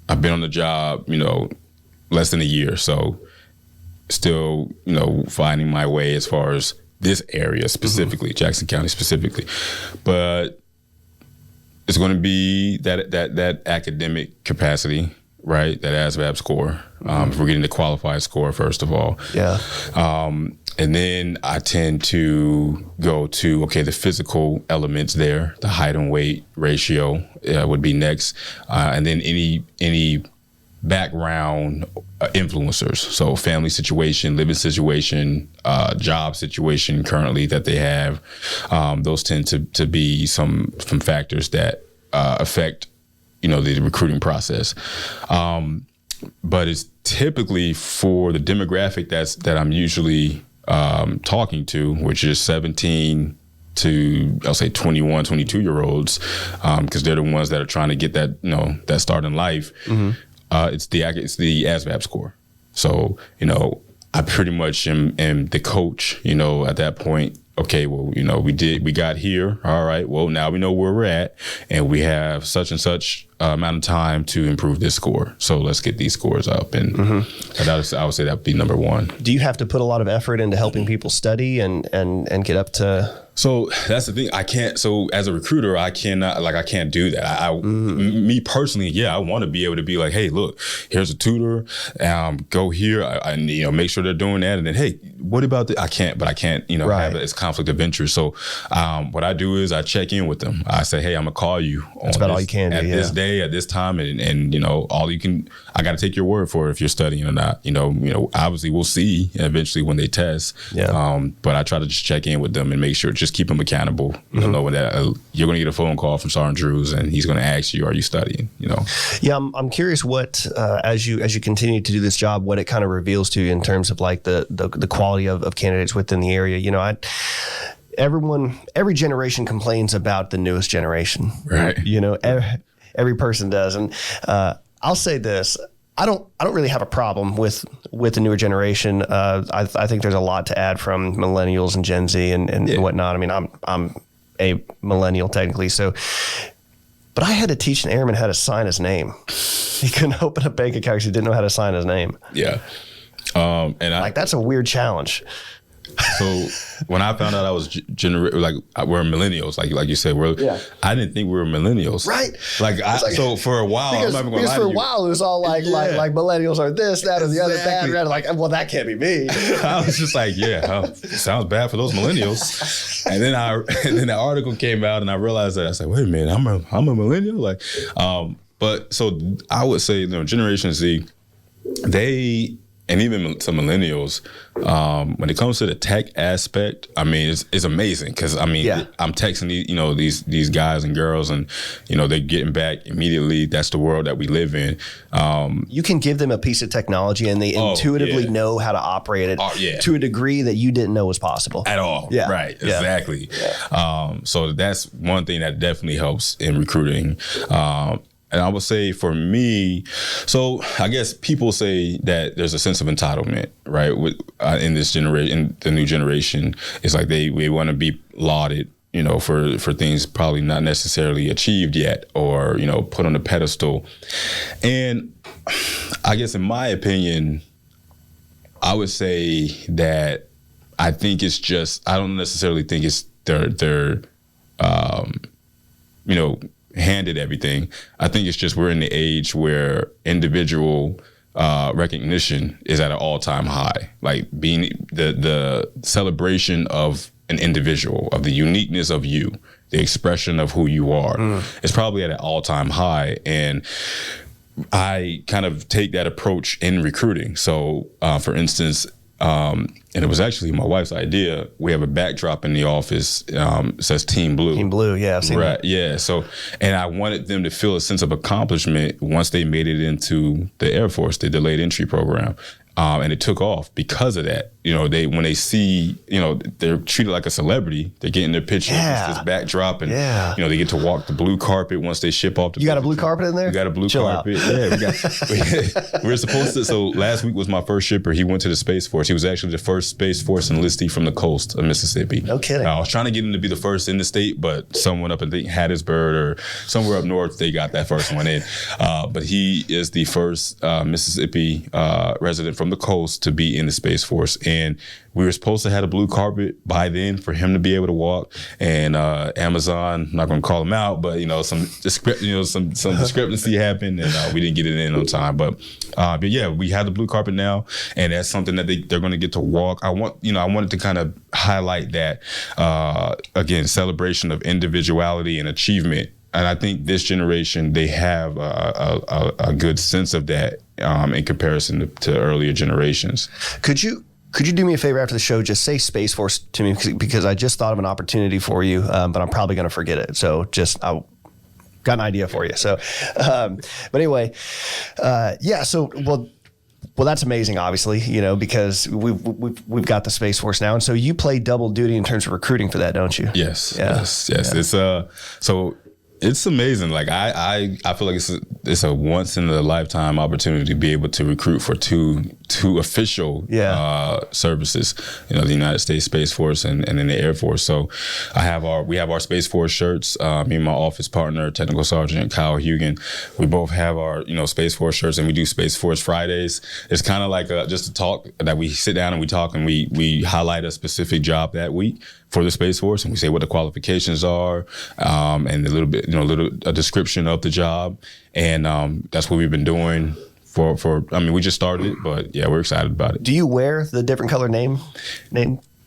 I've been on the job, less than a year, so still, finding my way as far as this area specifically, Jackson County specifically. But it's going to be that academic capacity, right? That ASVAB score. If we're getting the qualified score, first of all. Yeah. And then I tend to go to, the physical elements there, the height and weight ratio would be next. And then any background influencers, so family situation, living situation, job situation currently that they have, those tend to be some factors that affect the recruiting process. But it's typically for the demographic that I'm usually talking to, which is 17 to, I'll say 21, 22-year-olds, because they're the ones that are trying to get that, that start in life. It's the ASVAB score. So, I pretty much am the coach, at that point. Okay, well, we got here. All right, well, now we know where we're at, and we have such and such amount of time to improve this score. So let's get these scores up. And I would say that would be number one. Do you have to put a lot of effort into helping people study and get up to... So that's the thing. I can't. So as a recruiter, I cannot. I can't do that. Me personally, I want to be able to be like, hey, look, here's a tutor. Go here. I make sure they're doing that. And then, hey, what about the? I can't. Right. Have it as conflict of interest. So what I do is I check in with them. I say, hey, I'm gonna call you. That's about all you can do. At this day, at this time, and all you can. I got to take your word for it if you're studying or not. Obviously we'll see eventually when they test. Yeah. But I try to just check in with them and make sure. just keep them accountable. You know, knowing that you're going to get a phone call from Sergeant Andrews, and he's going to ask you, "Are you studying?" You know. Yeah, I'm curious what as you continue to do this job, what it kind of reveals to you in terms of like the quality of candidates within the area. You know, every generation complains about the newest generation, right? You know, every person does, and I'll say this. I don't really have a problem with the newer generation. I think there's a lot to add from millennials and Gen Z and whatnot. I mean, I'm a millennial technically, so. But I had to teach an airman how to sign his name. He couldn't open a bank account because he didn't know how to sign his name. Yeah, and that's a weird challenge. So when I found out I was we're millennials, like you said, I didn't think we were millennials, right? So for a while, because for a while it was all like millennials are this, that, or the other, bad. Like, well, that can't be me. I was just like, sounds bad for those millennials. And then the article came out, and I realized that I was like, wait a minute, I'm a millennial, like, but so I would say, you know, Generation Z, and even some millennials, when it comes to the tech aspect, I mean, it's amazing because I'm texting these guys and girls, and you know they're getting back immediately. That's the world that we live in. You can give them a piece of technology, and they intuitively know how to operate it to a degree that you didn't know was possible at all. Yeah, right, exactly. Yeah. So that's one thing that definitely helps in recruiting. And I would say for me, so I guess people say that there's a sense of entitlement, right? In this generation, the new generation, it's like we want to be lauded, you know, for things probably not necessarily achieved yet, or you know, put on a pedestal. And I guess in my opinion, I would say that I think it's just I don't necessarily think it's they're you know, handed everything. I think it's just we're in the age where individual recognition is at an all-time high. Like being the celebration of an individual, of the uniqueness of you, the expression of who you are, is probably at an all-time high. And I kind of take that approach in recruiting. So, for instance, and it was actually my wife's idea. We have a backdrop in the office, says Team Blue. Team Blue, yeah, I've seen that. Yeah, so, and I wanted them to feel a sense of accomplishment once they made it into the Air Force, the delayed entry program. And it took off because of that. You know, when they see, you know, they're treated like a celebrity. They get in their picture, this backdrop, and you know, they get to walk the blue carpet once they ship off. You got a blue carpet in there? We got a blue carpet. Yeah, we're supposed to. So last week was my first shipper. He went to the Space Force. He was actually the first Space Force enlistee from the coast of Mississippi. No kidding. I was trying to get him to be the first in the state, but someone up in Hattiesburg or somewhere up north, they got that first one in. But he is the first Mississippi resident from the coast to be in the Space Force. And we were supposed to have a blue carpet by then for him to be able to walk. And Amazon, I'm not going to call him out, but you know, some discrepancy happened, and we didn't get it in on time. But yeah, we have the blue carpet now, and that's something that they're going to get to walk. I wanted to kind of highlight that again, celebration of individuality and achievement. And I think this generation, they have a good sense of that in comparison to earlier generations. Could you do me a favor after the show? Just say Space Force to me because I just thought of an opportunity for you, but I'm probably going to forget it. So I got an idea for you. So, but anyway, yeah. So well, that's amazing. Obviously, you know, because we've got the Space Force now, and so you play double duty in terms of recruiting for that, don't you? Yes. Yeah. Yes. It's so. It's amazing. Like I feel like it's a once in a lifetime opportunity to be able to recruit for two official services. You know, the United States Space Force and then the Air Force. So we have our Space Force shirts. Me and my office partner, Technical Sergeant Kyle Hugan, we both have our Space Force shirts, and we do Space Force Fridays. It's kind of like just a talk that we sit down and we talk, and we highlight a specific job that week for the Space Force, and we say what the qualifications are, and a little bit, a description of the job, and that's what we've been doing for. I mean, we just started it, but yeah, we're excited about it. Do you wear the different color name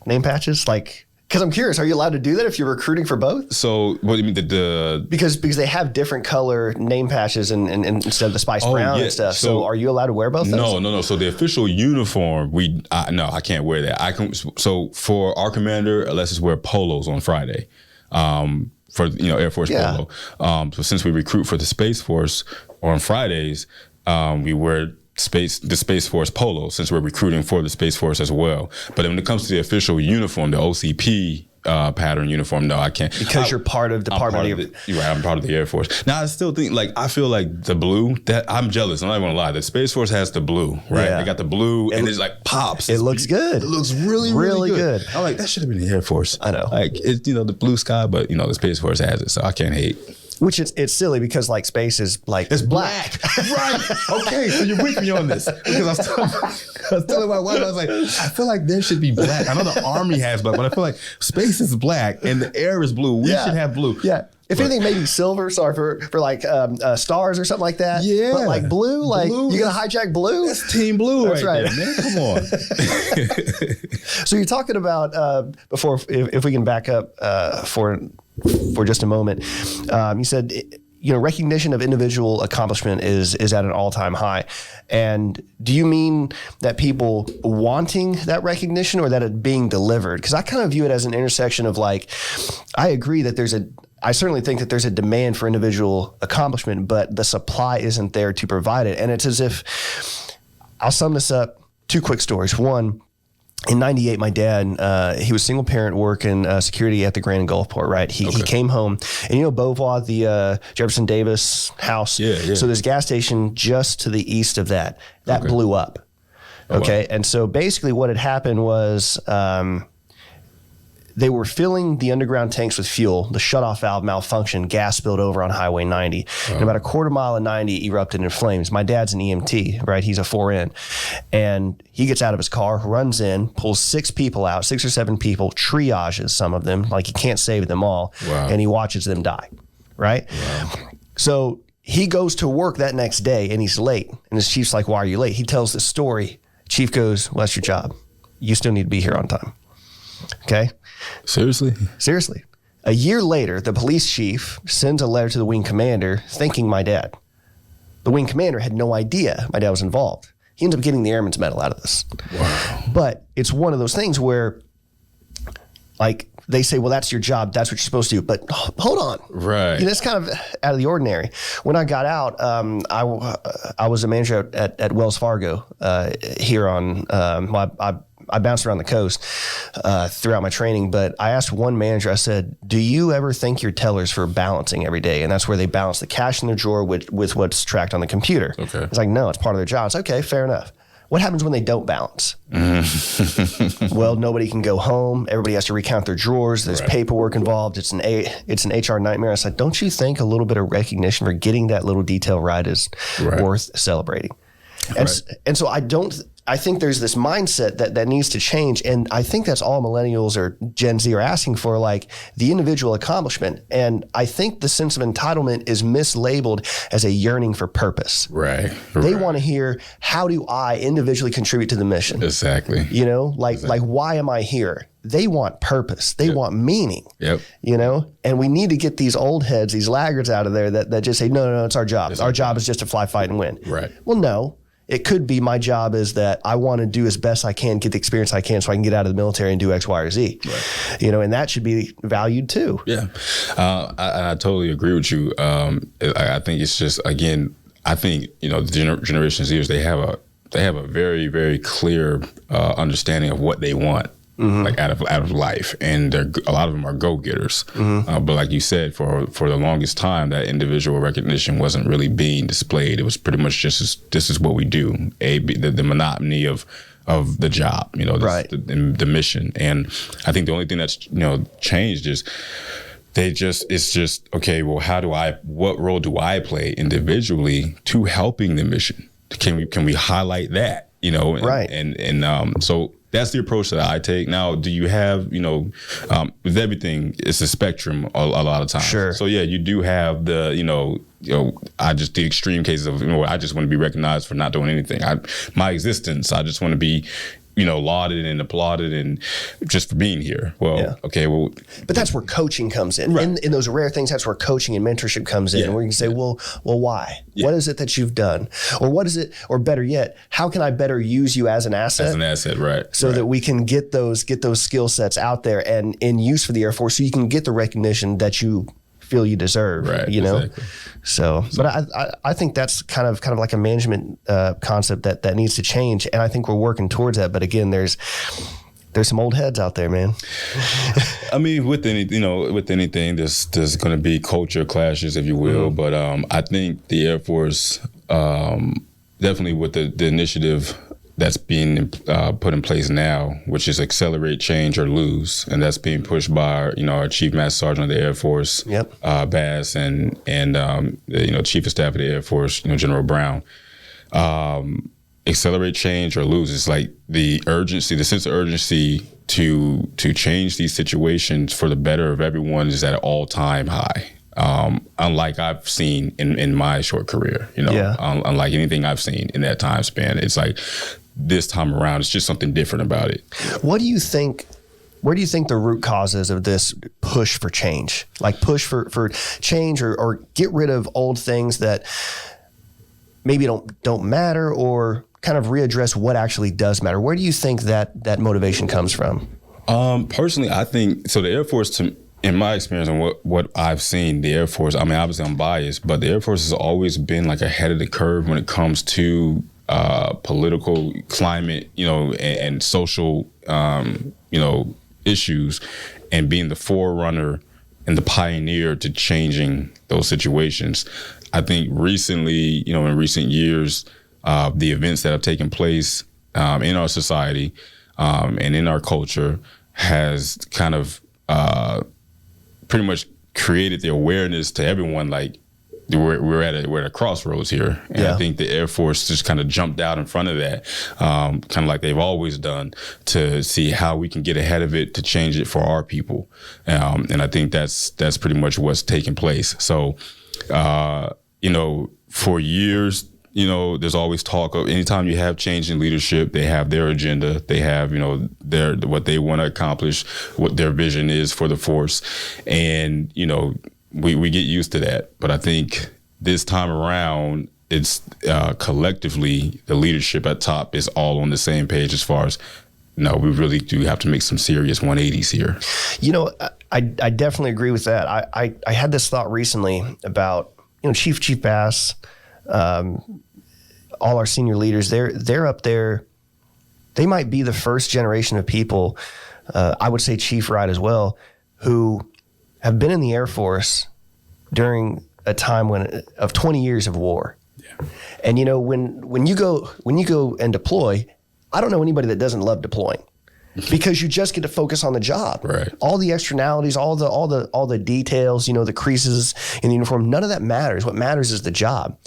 patches? Like, Because I'm curious, are you allowed to do that if you're recruiting for both? So what do you mean because they have different color name patches and instead of the Spice Brown and stuff. So are you allowed to wear both those? No. So the official uniform, I can't wear that. So for our commander, let's just wear polos on Friday. For Air Force polo. So since we recruit for the Space Force on Fridays, we wear the Space Force polo since we're recruiting for the Space Force as well. But when it comes to the official uniform, the OCP pattern uniform, no, I can't. Because you're part of Department you're right, I'm part of the Air Force. Now, I still think, I feel like the blue, that I'm jealous. I'm not going to lie. The Space Force has the blue, right? Yeah. They got the blue, and it's like pops. It looks good. It looks really, really good. I'm like, that should have been the Air Force. I know. It's, the blue sky, but, the Space Force has it, so I can't hate. Which it's silly because space is it's black. Right. Okay. So you're with me on this because I was telling my wife, I was like, I feel like there should be black. I know the Army has black, but I feel like space is black and the air is blue. We should have blue. Yeah. If anything, maybe silver. Sorry for stars or something like that. Yeah. But blue, you gonna hijack blue? That's Team Blue. That's right there, man. Come on. So you're talking about before, if we can back up for just a moment, you said, recognition of individual accomplishment is at an all-time high. And do you mean that people wanting that recognition or that it being delivered? Because I kind of view it as an intersection of I agree that I certainly think that there's a demand for individual accomplishment, but the supply isn't there to provide it. And it's as if, I'll sum this up, 2 quick stories. One, in 98, my dad, he was single parent working security at the Grand Gulfport, right? He came home, and Beauvoir, the Jefferson Davis house. Yeah. So there's a gas station just to the east of that. That blew up. Okay. Wow. And so basically what had happened was they were filling the underground tanks with fuel. The shutoff valve malfunctioned. Gas spilled over on Highway 90. And about a quarter mile of 90 erupted in flames. My dad's an EMT, right? He's a 4N. And he gets out of his car, runs in, pulls 6 people out, 6 or 7 people, triages some of them, he can't save them all. Wow. And he watches them die, right? Wow. So he goes to work that next day and he's late. And his chief's like, why are you late? He tells this story. Chief goes, well, that's your job. You still need to be here on time. Okay? Seriously? A year later, the police chief sends a letter to the wing commander thanking my dad. The wing commander had no idea my dad was involved. He ends up getting the Airman's Medal out of this. Wow. But it's one of those things where, they say, well, that's your job. That's what you're supposed to do. But hold on. Right. It's kind of out of the ordinary. When I got out, I was a manager at Wells Fargo here on I bounced around the coast throughout my training, but I asked one manager, I said, do you ever thank your tellers for balancing every day? And that's where they balance the cash in their drawer with what's tracked on the computer. Okay. It's like, no, it's part of their job. It's okay, fair enough. What happens when they don't balance? Well, nobody can go home. Everybody has to recount their drawers. There's paperwork involved. It's an HR nightmare. I said, don't you think a little bit of recognition for getting that little detail right is worth celebrating? And so I think there's this mindset that needs to change. And I think that's all millennials or Gen Z are asking for, the individual accomplishment. And I think the sense of entitlement is mislabeled as a yearning for purpose. Right. They want to hear, how do I individually contribute to the mission? Exactly. Why am I here? They want purpose. They want meaning. Yep. And we need to get these old heads, these laggards out of there that just say, no, it's our job. Our job is just to fly, fight, and win. Right. Well, no. It could be my job is that I want to do as best I can, get the experience I can so I can get out of the military and do X, Y, or Z. Right. And that should be valued too. Yeah. I totally agree with you. I think it's just, again, the Generation Zers, they have a very, very clear understanding of what they want. Mm-hmm. Out of life, and a lot of them are go-getters. Mm-hmm. But like you said, for the longest time, that individual recognition wasn't really being displayed. It was pretty much just this is what we do. The monotony of the job, the mission. And I think the only thing that's changed is it's just okay. Well, what role do I play individually to helping the mission? Can we highlight that? So that's the approach that I take. Now, do you have, with everything, it's a spectrum a lot of times. Sure. So yeah, you do have the, the extreme cases of, I just want to be recognized for not doing anything. My existence, I just want to be, lauded and applauded and just for being here. Well, okay, well, but that's where coaching comes in. Right. In those rare things, that's where coaching and mentorship comes in. Where you can say, well, why? What is it that you've done, or what is it, or better yet, how can I better use you as an asset? As an asset, right? So that we can get those skill sets out there and in use for the Air Force, so you can get the recognition that you feel you deserve. Right. Exactly. So, but I think that's kind of like a management concept that needs to change, and I think we're working towards that. But again, there's some old heads out there, man. I mean, with anything, there's going to be culture clashes, if you will. But I think the Air Force, definitely with the initiative that's being put in place now, which is accelerate, change, or lose, and that's being pushed by our Chief Master Sergeant of the Air Force, Bass, and Chief of Staff of the Air Force, General Brown. Accelerate, change, or lose. It's like the urgency, the sense of urgency to change these situations for the better of everyone is at an all-time high. Unlike I've seen in my short career, unlike anything I've seen in that time span. It's like this time around, it's just something different about it. What do you think? Where do you think the root cause is of this push for change? Like push for change, or get rid of old things that maybe don't matter, or kind of readdress what actually does matter? Where do you think that motivation comes from? Personally, I think so. The Air Force, in my experience and what I've seen, the Air Force, I mean, obviously I'm biased, but the Air Force has always been like ahead of the curve when it comes to political climate, and social, issues, and being the forerunner and the pioneer to changing those situations. I think recently, in recent years, the events that have taken place in our society and in our culture has kind of pretty much created the awareness to everyone, like we're at a crossroads here. And I think the Air Force just kind of jumped out in front of that, kind of like they've always done, to see how we can get ahead of it, to change it for our people. And I think that's pretty much what's taking place. So, for years, there's always talk of anytime you have change in leadership, they have their agenda, they have, what they want to accomplish, what their vision is for the force. And, we get used to that. But I think this time around, it's collectively the leadership at top is all on the same page as far as, no, we really do have to make some serious 180s here. I definitely agree with that. I had this thought recently about, Chief Bass, all our senior leaders, they're up there. They might be the first generation of people, I would say Chief Wright as well, who have been in the Air Force during a time of 20 years of war. Yeah. And when you go and deploy, I don't know anybody that doesn't love deploying, because you just get to focus on the job. Right. All the externalities, all the details, the creases in the uniform, none of that matters. What matters is the job.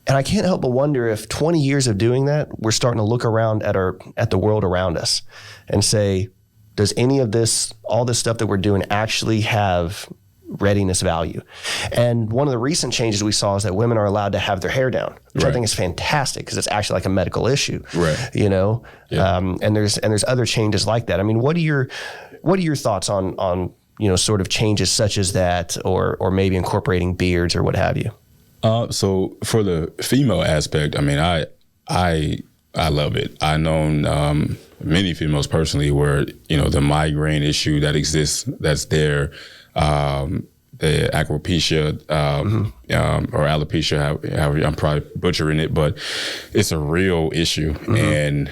And I can't help but wonder if 20 years of doing that, we're starting to look around at the world around us and say, does any of this, all this stuff that we're doing, actually have readiness value? And one of the recent changes we saw is that women are allowed to have their hair down, which I think is fantastic, because it's actually like a medical issue. Right. And there's other changes like that. I mean, what are your thoughts on sort of changes such as that, or maybe incorporating beards or what have you? So for the female aspect, I mean, I love it. I've known many females personally where, the migraine issue that exists, that's there, the acropecia or alopecia, however, I'm probably butchering it, but it's a real issue. And,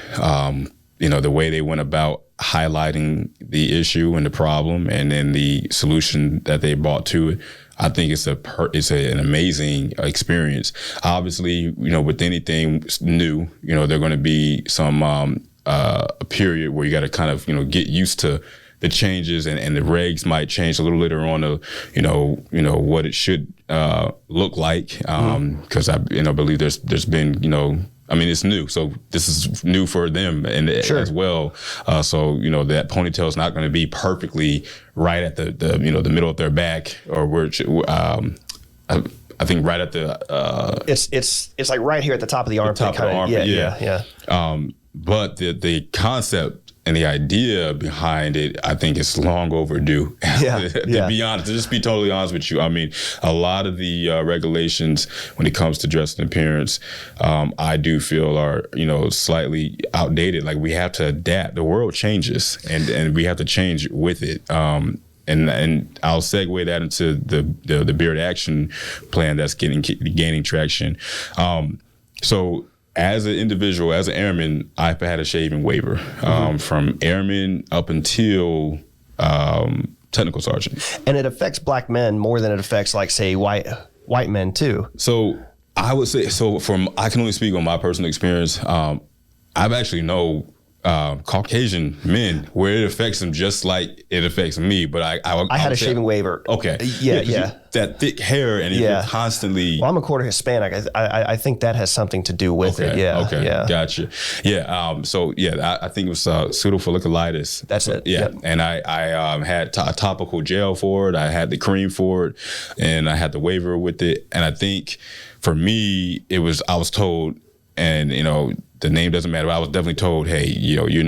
the way they went about highlighting the issue and the problem, and then the solution that they brought to it, I think it's an amazing experience. Obviously, with anything new, there are going to be some a period where you got to kind of get used to the changes, and the regs might change a little later on to what it should look like, because I believe there's been I mean, it's new, so this is new for them and as well. So that ponytail is not going to be perfectly right at the middle of their back, or where I think right at the it's like right here at the top of the armpit. Top of the armpit, yeah. But the concept and the idea behind it, I think it's long overdue. To be honest, to just be totally honest with you, I mean, a lot of the regulations when it comes to dress and appearance, I do feel are, slightly outdated. Like, we have to adapt. The world changes, and we have to change with it. And I'll segue that into the Beard Action Plan that's gaining traction. So, as an individual, as an airman, I've had a shaving waiver from airman up until technical sergeant. And it affects black men more than it affects, like, say, white men too. So I would say, I can only speak on my personal experience. I've actually know Caucasian men where it affects them just like it affects me. But I had a shaving waiver. Okay. Yeah. That thick hair and you're constantly. Well, I'm a quarter Hispanic. I think that has something to do with it. Yeah. Okay. Yeah. Gotcha. Yeah. I think it was pseudofolliculitis. That's it. Yeah. Yep. And I had a topical gel for it. I had the cream for it, and I had the waiver with it. And I think for me, I was told, and the name doesn't matter. I was definitely told, hey, you'll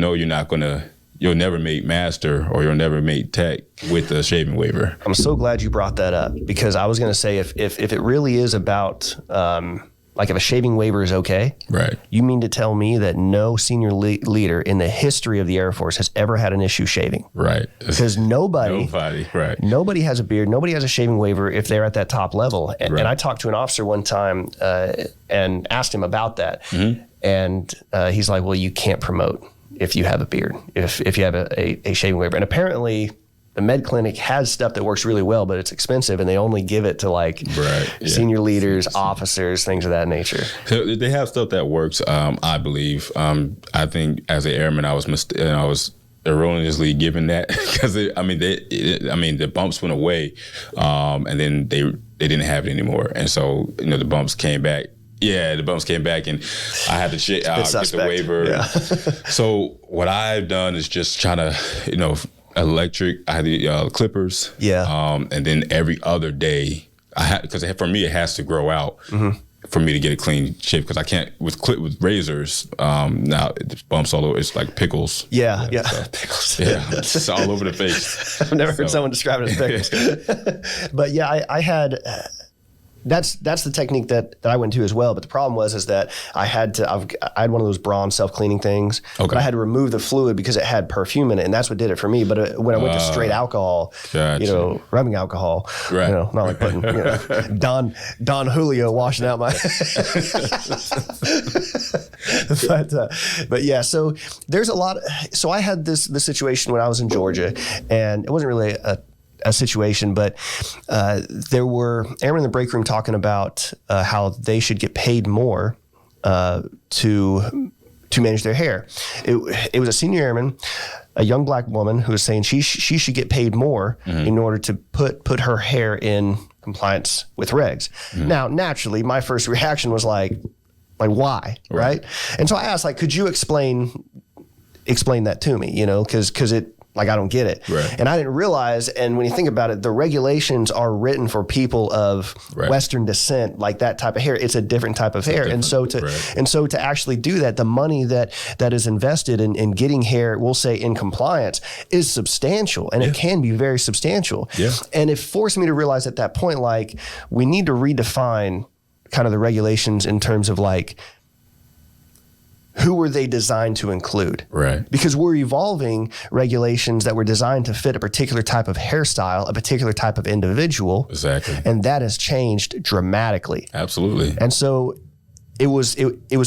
never make master or you'll never make tech with a shaving waiver. I'm so glad you brought that up, because I was going to say, if it really is about, like, if a shaving waiver is okay, right? You mean to tell me that no senior leader in the history of the Air Force has ever had an issue shaving? Right. Because nobody has a beard, nobody has a shaving waiver if they're at that top level. And I talked to an officer one time and asked him about that. Mm-hmm. And he's like, well, you can't promote if you have a beard, if you have a shaving waiver. And apparently the med clinic has stuff that works really well, but it's expensive, and they only give it to senior leaders, officers, things of that nature. They have stuff that works, I believe. I think as an airman, I was erroneously given that because the bumps went away, and then they didn't have it anymore, and so the bumps came back. Yeah, the bumps came back, and I had to get the waiver. Yeah. So what I've done is just trying to, electric. I had the clippers. Yeah. And then every other day, because for me it has to grow out for me to get a clean shave, because I can't with razors. Now it's bumps all over. It's like pickles. Yeah. So, pickles. Yeah, it's all over the face. I've never heard someone describe it as pickles. But yeah, I had. That's the technique that I went to as well. But the problem was that I had one of those bronze self-cleaning things. Okay. But I had to remove the fluid because it had perfume in it, and that's what did it for me. But when I went to straight alcohol, rubbing alcohol, right. Not like putting Don Julio washing out my. But yeah, so there's a lot. So I had this situation when I was in Georgia, and it wasn't really a situation, but there were airmen in the break room talking about how they should get paid more to manage their hair. It was a senior airman, a young black woman, who was saying she should get paid more in order to put her hair in compliance with regs. Now, naturally, my first reaction was like why, right? And so I asked, could you explain that to me? Because it. I don't get it. Right. And I didn't realize, and when you think about it, the regulations are written for people of Western descent, like that type of hair. It's a different type of hair. And so to actually do that, the money that is invested in getting hair, we'll say in compliance, is substantial, and it can be very substantial. Yeah. And it forced me to realize at that point, we need to redefine kind of the regulations in terms of who were they designed to include? Right. Because we're evolving regulations that were designed to fit a particular type of hairstyle, a particular type of individual. Exactly. And that has changed dramatically. Absolutely. And so it was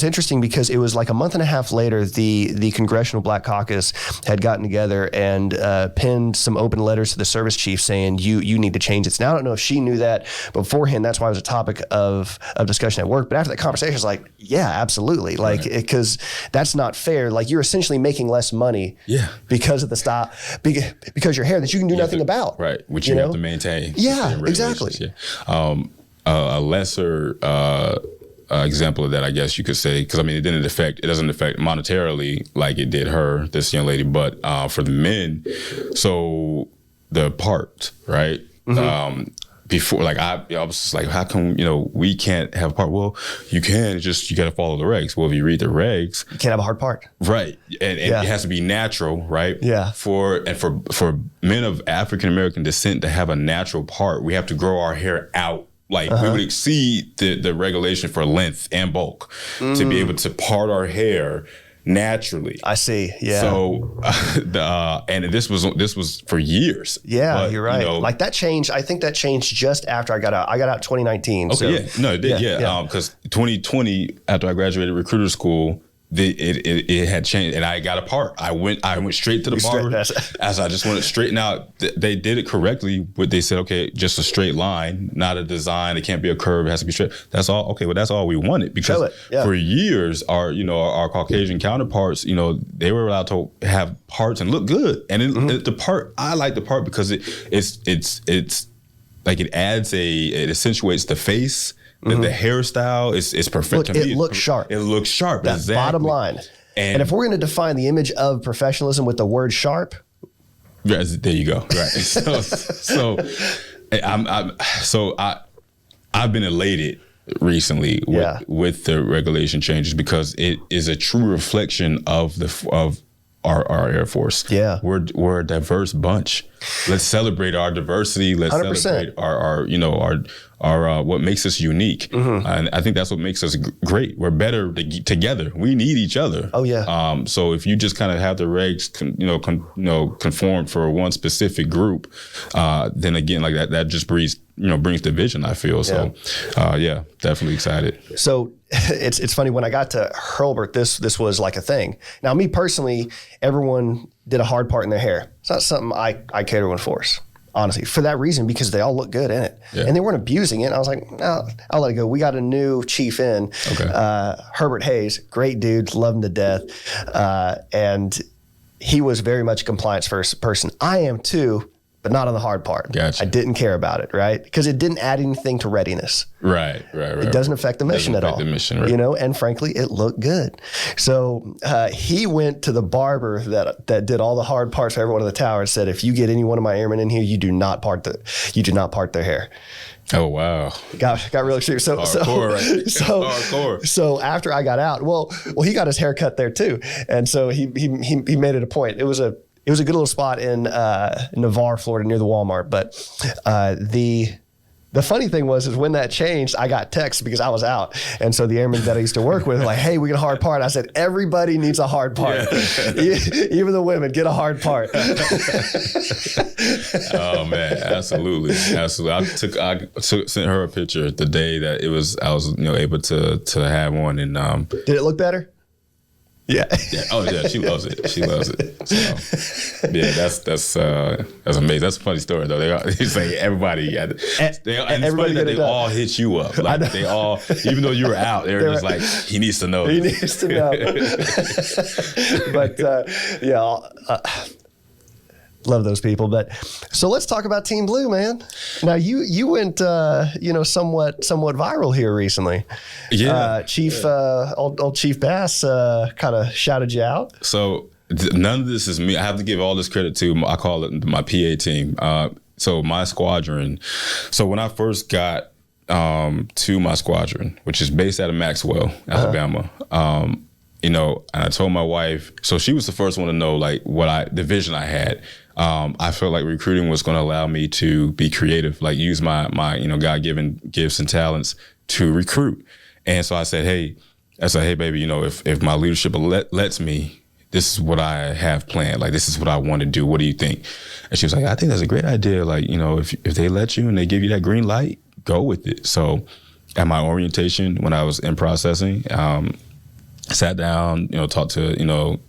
interesting because it was like a month and a half later, the Congressional Black Caucus had gotten together and penned some open letters to the service chief saying, you need to change this. Now, I don't know if she knew that beforehand. That's why it was a topic of discussion at work. But after that conversation, I was like, yeah, absolutely. Because that's not fair. You're essentially making less money because of the style, because your hair that you can do nothing about. Right, which you have to maintain. Yeah, exactly. Yeah. A lesser example of that, I guess you could say, because it doesn't affect monetarily like it did her, this young lady, but for the men, so the part, right? before, like I was just like, how come, we can't have a part? Well, you can, it's just, you got to follow the regs. Well, if you read the regs, you can't have a hard part. Right. And it has to be natural, right? Yeah. For men of African-American descent to have a natural part, we have to grow our hair out. Like we would exceed the regulation for length and bulk to be able to part our hair naturally. I see. Yeah. So and this was for years. Yeah, but, you're right. Like that changed. I think that changed just after I got out. I got out 2019. Okay. So. Yeah. No, it did. Yeah. Because 2020, after I graduated recruiter school, it had changed, and I got a part. I went straight to the barber. As I just wanted to straighten out. They did it correctly. But they said, okay, just a straight line, not a design. It can't be a curve. It has to be straight. That's all. Okay, well, that's all we wanted, because for years, our Caucasian counterparts, they were allowed to have parts and look good. And the part, I like the part because it's like it accentuates the face. The hairstyle is perfect. Look, it looks sharp. It looks sharp. That's exactly. Bottom line. And if we're going to define the image of professionalism with the word sharp, there you go. Right. I've been elated recently with the regulation changes, because it is a true reflection of our Air Force. Yeah, we're a diverse bunch. Let's celebrate our diversity. Let's 100%. Celebrate our what makes us unique. And I think that's what makes us great. We're better together. We need each other. Oh yeah. So if you just kind of have the regs, conform for one specific group, then again, like that just brings division, I feel. So definitely excited. So it's funny, when I got to Hurlburt, this was like a thing. Now, me personally, everyone did a hard part in their hair. It's not something I cater to enforce, honestly, for that reason, because they all look good in it. Yeah. And they weren't abusing it. I was like, no, I'll let it go. We got a new chief in, Herbert Hayes, great dude, love him to death. And he was very much a compliance first person. I am too, but not on the hard part. Gotcha. I didn't care about it, right? Because it didn't add anything to readiness. Right. It doesn't affect the mission at all. The mission, right. And frankly, it looked good. So he went to the barber that did all the hard parts for everyone in the tower and said, if you get any one of my airmen in here, you do not part their hair. Oh wow! Got really serious. Hardcore. So after I got out, well, he got his hair cut there too, and so he made it a point. It was a good little spot in Navarre, Florida, near the Walmart. But the funny thing was when that changed, I got texts because I was out. And so the airmen that I used to work with were like, hey, we get a hard part. I said, everybody needs a hard part. Yeah. Even the women, get a hard part. Oh man, absolutely. I sent her a picture the day that I was able to have one. And did it look better? Yeah. Oh yeah, she loves it. So yeah, that's amazing. That's a funny story though. It's like everybody, and it's funny that they all hit you up. Like they all, even though you were out, they were just like, he needs to know. He needs to know. But love those people. But so let's talk about Team Blue, man. Now you went somewhat viral here recently. Yeah. Old Chief Bass kind of shouted you out. So none of this is me. I have to give all this credit to I call it my PA team. So my squadron. So when I first got to my squadron, which is based out of Maxwell, Alabama. And I told my wife, so she was the first one to know like the vision I had. I felt like recruiting was going to allow me to be creative, like use my God-given gifts and talents to recruit. And so I said, hey, baby, if my leadership lets me, this is what I have planned. Like, this is what I want to do. What do you think? And she was like, I think that's a great idea. Like, if they let you and they give you that green light, go with it. So at my orientation, when I was in processing, sat down, talked to,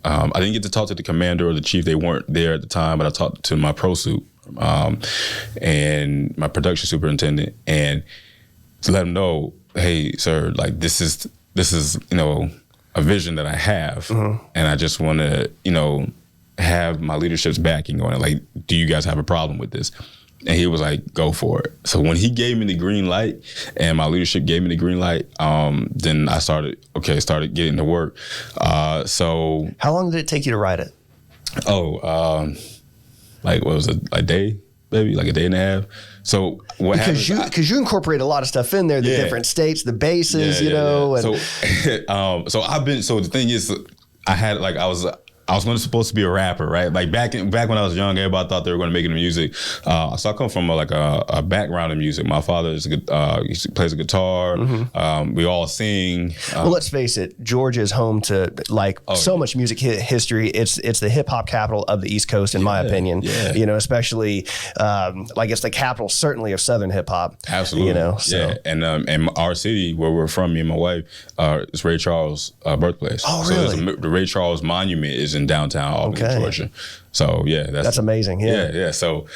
I didn't get to talk to the commander or the chief. They weren't there at the time, but I talked to my pro suit and my production superintendent, and to let them know, hey, sir, like this is a vision that I have, and I just want to, have my leadership's backing on it. Like, do you guys have a problem with this? And he was like, go for it. So when he gave me the green light and my leadership gave me the green light, then I started getting to work. So how long did it take you to write it? Like, what was it, a day? maybe like a day and a half. So what because you incorporate a lot of stuff in there, the different states, the bases, you know. And So the thing is, I was supposed to be a rapper, right? Like back when I was young, everybody thought they were going to make it in music. So I come from a background in music. My father is he plays a guitar. We all sing. Well, let's face it, Georgia is home to so much music history. It's the hip hop capital of the East Coast, in my opinion. Yeah. You know, especially it's the capital certainly of Southern hip hop. Absolutely. You know, so. Yeah. And our city where we're from, me and my wife, is Ray Charles' birthplace. Oh, really? So the Ray Charles Monument is in downtown Albany, Georgia. So yeah, that's amazing. Yeah. So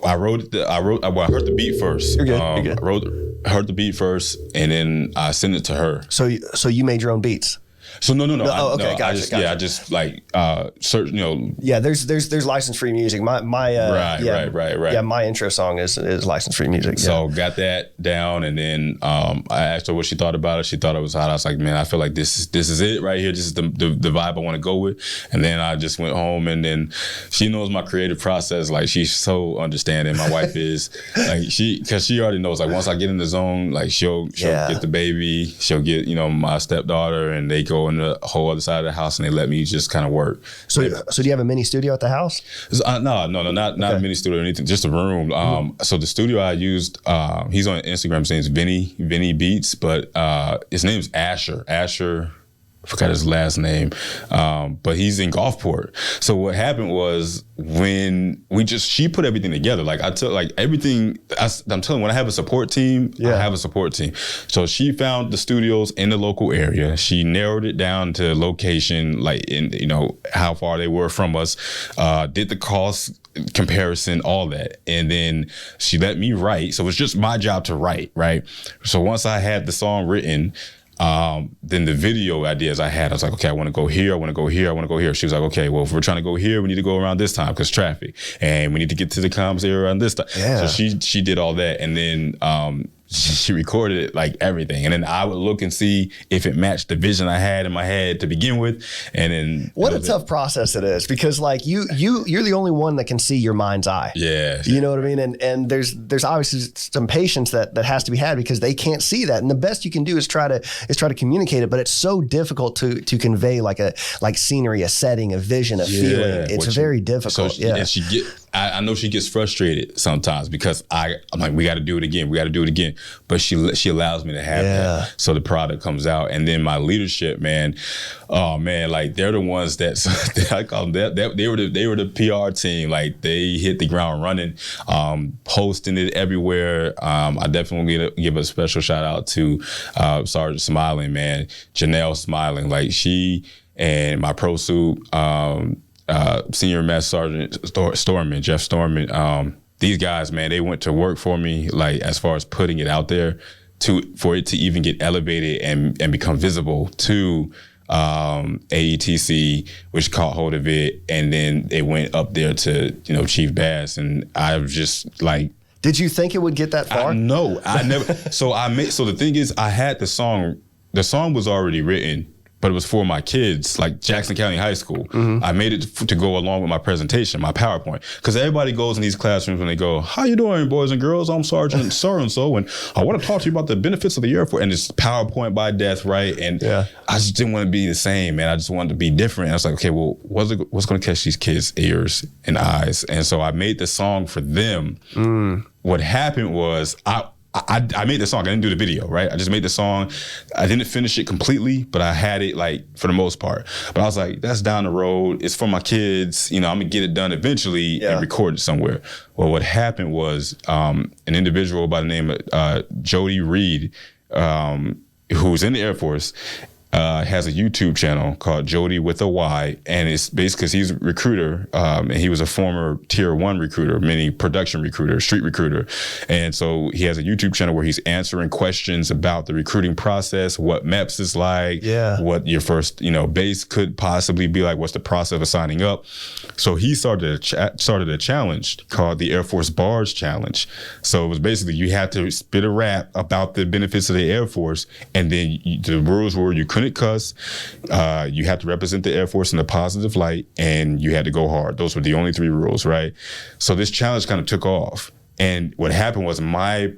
I heard the beat first. You're good. You're good. Heard the beat first, and then I sent it to her. So you made your own beats. So no. Gotcha. I just like search. You know. Yeah, there's license free music. My right. Yeah, my intro song is license free music. So got that down, and then I asked her what she thought about it. She thought it was hot. I was like, man, I feel like this is it right here. This is the vibe I want to go with. And then I just went home, and then she knows my creative process. Like she's so understanding. My wife is like because she already knows. Like once I get in the zone, like she'll get the baby, she'll get my stepdaughter, and they go in the whole other side of the house, and they let me just kind of work. So do you have a mini studio at the house? No, not a mini studio or anything, just a room. So the studio I used, he's on Instagram, his name's Vinny Beats, but his name's Asher. I forgot his last name, but he's in Gulfport. So what happened was when she put everything together. Like I took everything. I'm telling you, when I have a support team, I have a support team. So she found the studios in the local area. She narrowed it down to location, like in how far they were from us. Did the cost comparison, all that, and then she let me write. So it was just my job to write, right? So once I had the song written. Then the video ideas I was like, okay, I want to go here, I want to go here, I want to go here. She was like, okay, well, if we're trying to go here, we need to go around this time because traffic, and we need to get to the comms area around this time. Yeah. So she did all that, and then she recorded it, like everything, and then I would look and see if it matched the vision I had in my head to begin with, and then what a tough process it is, because like you're the only one that can see your mind's eye. Yeah, you know what I mean, and there's obviously some patience that has to be had because they can't see that, and the best you can do is try to communicate it, but it's so difficult to convey like scenery, a setting, a vision, a feeling. It's very difficult. So I know she gets frustrated sometimes because I'm like, we got to do it again. But she allows me to have that. So the product comes out. And then my leadership, man, oh man, like they're the ones that I call them, they were the PR team. Like they hit the ground running, posting it everywhere. I definitely want to give a special shout out to Sergeant Smiling, man, Janelle Smiling. Like she and my pro suit, Senior Master Sergeant Storman, Jeff Storman, these guys, man, they went to work for me, like as far as putting it out there for it to even get elevated and become visible to AETC, which caught hold of it, and then it went up there to Chief Bass, and I was just like, did you think it would get that far? No, I never. So the thing is, I had the song. The song was already written, but it was for my kids, like Jackson County High School. Mm-hmm. I made it to go along with my presentation, my PowerPoint. Because everybody goes in these classrooms and they go, how you doing, boys and girls? I'm Sergeant so-and-so, and I want to talk to you about the benefits of the Air Force. And it's PowerPoint by death, right? And I just didn't want to be the same, man. I just wanted to be different. And I was like, okay, well, what's going to catch these kids' ears and eyes? And so I made the song for them. What happened was I made the song. I didn't do the video, right? I just made the song. I didn't finish it completely, but I had it like for the most part. But I was like, that's down the road. It's for my kids. I'm gonna get it done eventually and record it somewhere. Well, what happened was an individual by the name of Jody Reed, who's in the Air Force, has a YouTube channel called Jody with a Y, and it's basically because he's a recruiter, and he was a former Tier 1 recruiter, meaning production recruiter, street recruiter. And so he has a YouTube channel where he's answering questions about the recruiting process, what MEPS is like, what your first base could possibly be like, what's the process of signing up. So he started a challenge called the Air Force Bars Challenge. So it was basically you had to spit a rap about the benefits of the Air Force, and then the rules were you couldn't couldn't cuss, you had to represent the Air Force in a positive light, and you had to go hard. Those were the only 3 rules, right? So this challenge kind of took off. And what happened was my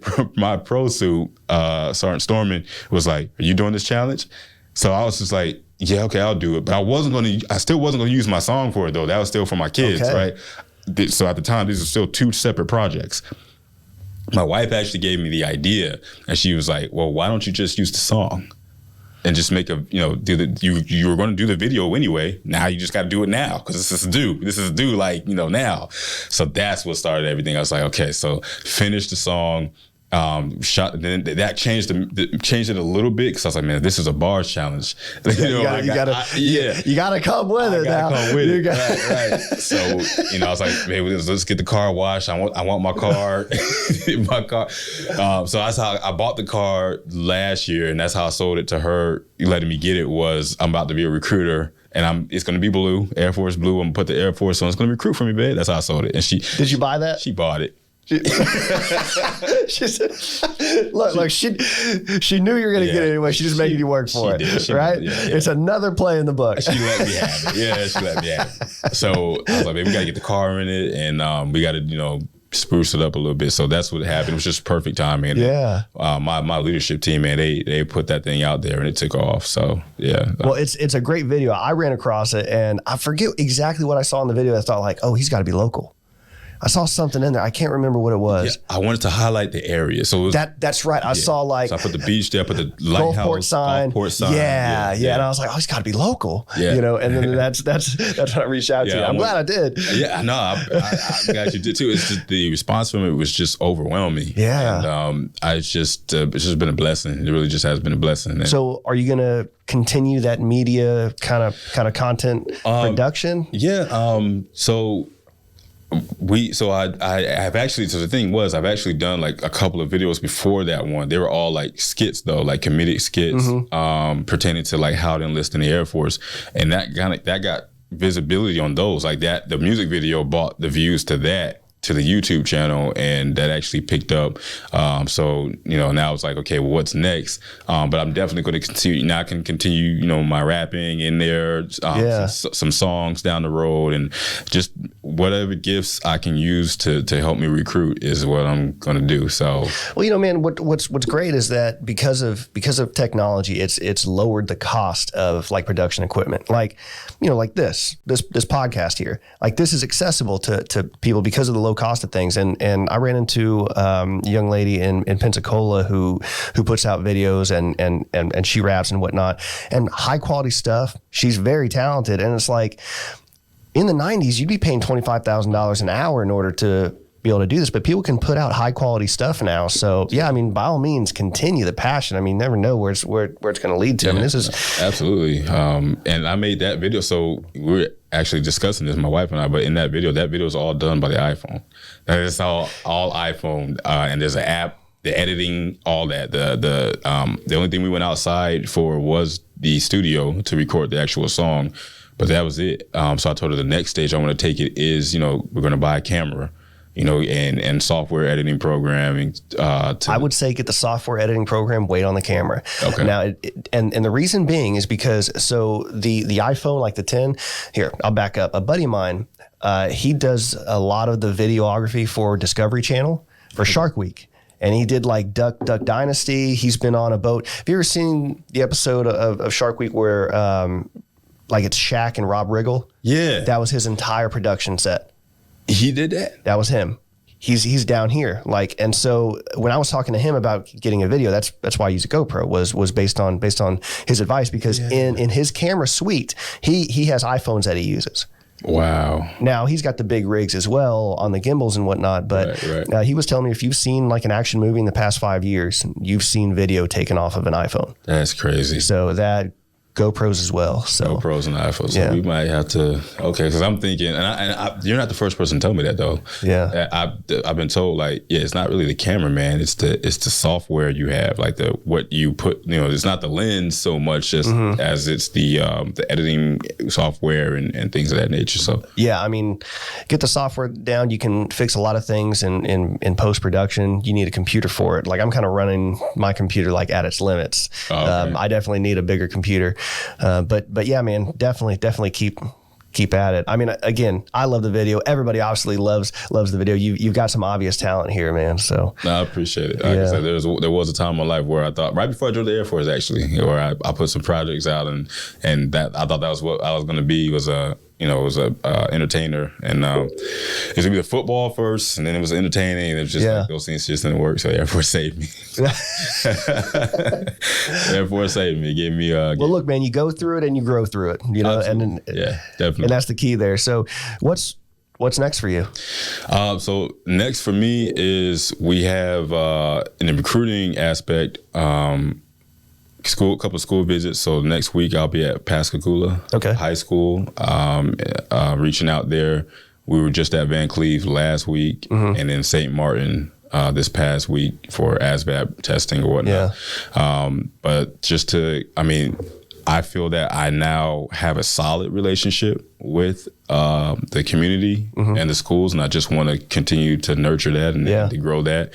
pro suit, Sergeant Storman, was like, "Are you doing this challenge?" So I was just like, "Yeah, okay, I'll do it." But I still wasn't gonna use my song for it though. That was still for my kids, right? So at the time, these are still 2 separate projects. My wife actually gave me the idea, and she was like, "Well, why don't you just use the song and just make you were going to do the video anyway. Now you just got to do it now because this is due. This is due now." So that's what started everything. I was like, okay, so finish the song. Then that changed it a little bit because I was like, man, this is a bars challenge. You gotta come with it now. Come with it. Right. So I was like, man, let's get the car washed. I want my car, my car. So that's how I bought the car last year, and that's how I sold it to her. Letting me get it was I'm about to be a recruiter. And it's gonna be blue, Air Force blue. I'm gonna put the Air Force on. It's gonna recruit for me, babe. That's how I sold it. And did you buy that? She bought it. She said, look, she knew you were going to get it anyway. She just making you work for it, right? Yeah. It's another play in the book. She let me have it. Yeah, she let me have it. So I was like, baby, we got to get the car in it, and we got to, spruce it up a little bit. So that's what happened. It was just perfect timing. Yeah. My leadership team, man, they put that thing out there and it took off. So yeah. Well, it's a great video. I ran across it and I forget exactly what I saw in the video. I thought like, oh, he's got to be local. I saw something in there. I can't remember what it was. Yeah, I wanted to highlight the area. So it was, that's right. I saw So I put the beach there, I put the lighthouse, Gulfport sign. Yeah. And I was like, oh, he's got to be local. Yeah. And then that's when I reached out to you. I'm glad I did. Yeah, no, I'm glad you did too. It's just the response from it was just overwhelming. Yeah. And it's just been a blessing. It really just has been a blessing. And so are you going to continue that media kind of content production? Yeah. I have actually, so the thing was, I've actually done like a couple of videos before that one. They were all like skits though, like comedic skits, pertaining to like how to enlist in the Air Force. And that got visibility on those. Like that, the music video brought the views to the YouTube channel, and that actually picked up. So now it's like, okay, well, what's next? But I'm definitely going to continue. Now I can continue, my rapping in there, some songs down the road, and just whatever gifts I can use to help me recruit is what I'm going to do. So, well, man, what's great is that because of technology, it's lowered the cost of like production equipment, like like this podcast here, like this is accessible to people because of the low cost of things. And I ran into a young lady in Pensacola who puts out videos and she raps and whatnot, and high quality stuff. She's very talented. And it's like in the 90s, you'd be paying $25,000 an hour in order to be able to do this, but people can put out high quality stuff now. So yeah, by all means, continue the passion. Never know where it's going to lead to. This is absolutely. And I made that video. So we're actually discussing this, my wife and I, but in that video is all done by the iPhone. That is all iPhone. And there's an app, the editing, all that. The only thing we went outside for was the studio to record the actual song, but that was it. So I told her the next stage I want to take it is, we're going to buy a camera. And software editing programming. I would say get the software editing program, wait on the camera. Okay. Now, and the reason being is because the iPhone, like the 10, here, I'll back up. A buddy of mine, he does a lot of the videography for Discovery Channel for Shark Week. And he did like Duck Dynasty. He's been on a boat. Have you ever seen the episode of Shark Week where like it's Shaq and Rob Riggle? Yeah. That was his entire production set. He did that? That was him. He's down here. And so when I was talking to him about getting a video, that's why I use a GoPro was based on his advice, because in his camera suite, he has iPhones that he uses. Wow. Now he's got the big rigs as well on the gimbals and whatnot, but right. He was telling me if you've seen like an action movie in the past 5 years, you've seen video taken off of an iPhone. That's crazy. So that GoPros as well. So GoPros and iPhones. So we might have to. Okay, because I'm thinking, and you're not the first person to tell me that though. Yeah, I've been told like, it's not really the camera, man. It's the software you have, like what you put. It's not the lens so much as it's the editing software and things of that nature. So yeah, I mean, get the software down. You can fix a lot of things in post production. You need a computer for it. Like I'm kind of running my computer like at its limits. Oh, okay. I definitely need a bigger computer. But yeah, man, definitely keep at it. I mean, again, I love the video. Everybody obviously loves the video. You've got some obvious talent here, man. So no, I appreciate it. Like I said, there was a time in my life where I thought, right before I joined the Air Force, actually, where I put some projects out and that I thought that was what I was going to be, was a entertainer, and it was gonna be the football first, and then it was entertaining, and it was just like those things just didn't work. So the Air Force saved me. The Air Force saved me, gave me. Well, look, man, you go through it and you grow through it, and definitely, and that's the key there. So what's next for you? So next for me is we have in the recruiting aspect. Couple of school visits. So next week I'll be at Pascagoula High School, reaching out there. We were just at Van Cleve last week, and then St. Martin this past week for ASVAB testing or whatnot. But I feel that I now have a solid relationship with the community and the schools, and I just want to continue to nurture that and to grow that.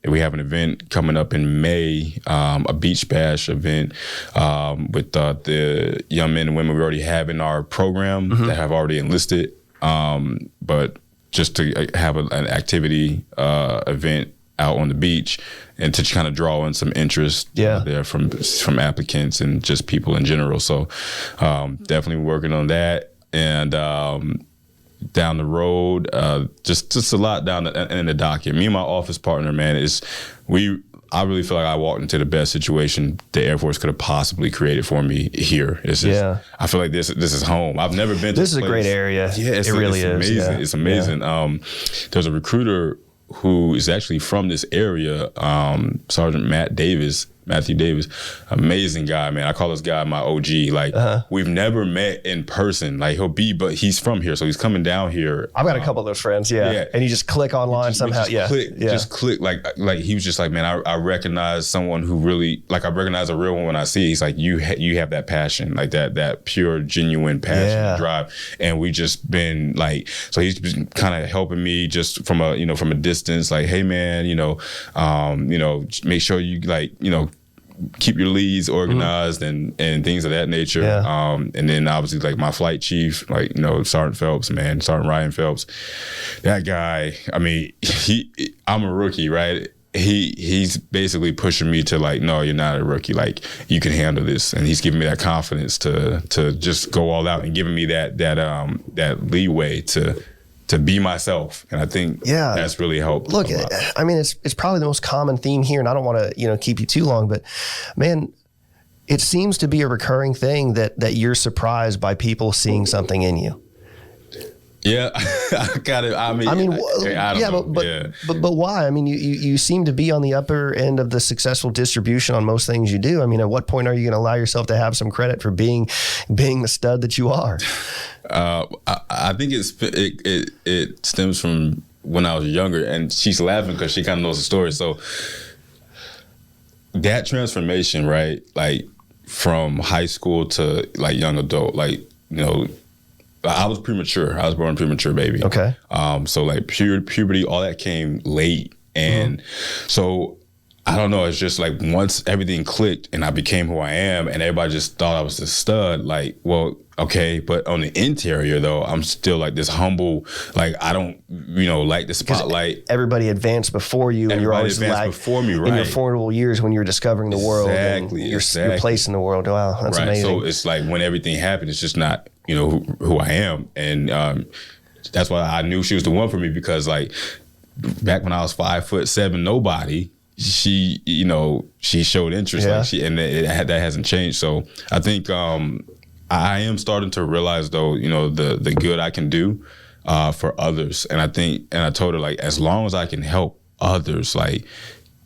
We have an event coming up in May, a beach bash event with the young men and women we already have in our program that have already enlisted, but just to have an activity event out on the beach, and to kind of draw in some interest there from applicants and just people in general. So definitely working on that. And down the road, just a lot down in the docket. Me and my office partner, man, I really feel like I walked into the best situation the Air Force could have possibly created for me here. It's just, I feel like this is home. I've never been to this. Is a great area. Yeah, it really is. Amazing. Yeah. It's amazing. Yeah. There's a recruiter who is actually from this area, Sergeant Matthew Davis, amazing guy, man. I call this guy my OG. Like we've never met in person. Like but he's from here, so he's coming down here. I've got a couple of those friends, and you just click online somehow, just click. Like he was just like, man, I recognize someone who really, like, I recognize a real one when I see it. He's like, you have that passion, like that pure, genuine passion and drive, and we just been like, so he's been kind of helping me just from a distance, like, hey man, make sure you keep your leads organized and things of that nature. And then obviously like my flight chief, Sergeant Phelps, man, Sergeant Ryan Phelps, that guy, I mean, I'm a rookie, right? He's basically pushing me to like, no, you're not a rookie. Like you can handle this. And he's giving me that confidence to just go all out and giving me that leeway to be myself. And I think that's really helped. Look, I mean, it's probably the most common theme here, and I don't want to, keep you too long, but man, it seems to be a recurring thing that you're surprised by people seeing something in you. Yeah, I got it. I don't know. But why? I mean, you seem to be on the upper end of the successful distribution on most things you do. I mean, at what point are you going to allow yourself to have some credit for being the stud that you are? I think it stems from when I was younger, and she's laughing because she kind of knows the story. So that transformation, right? Like from high school to like young adult, like I was premature. I was born premature, baby. Okay. So like puberty, all that came late, and so I don't know. It's just like once everything clicked and I became who I am, and everybody just thought I was a stud. Like, well, okay, but on the interior though, I'm still like this humble. Like I don't, like the spotlight. Everybody advanced before you, and you're always like before me, right? In your formidable years when you're discovering the world, and your place in the world. Wow, that's amazing. So it's like when everything happened, it's just not who I am, and that's why I knew she was the one for me, because like back when I was 5'7", nobody. She showed interest, that hasn't changed. So I think I am starting to realize though, the good I can do for others, and I told her like, as long as I can help others, like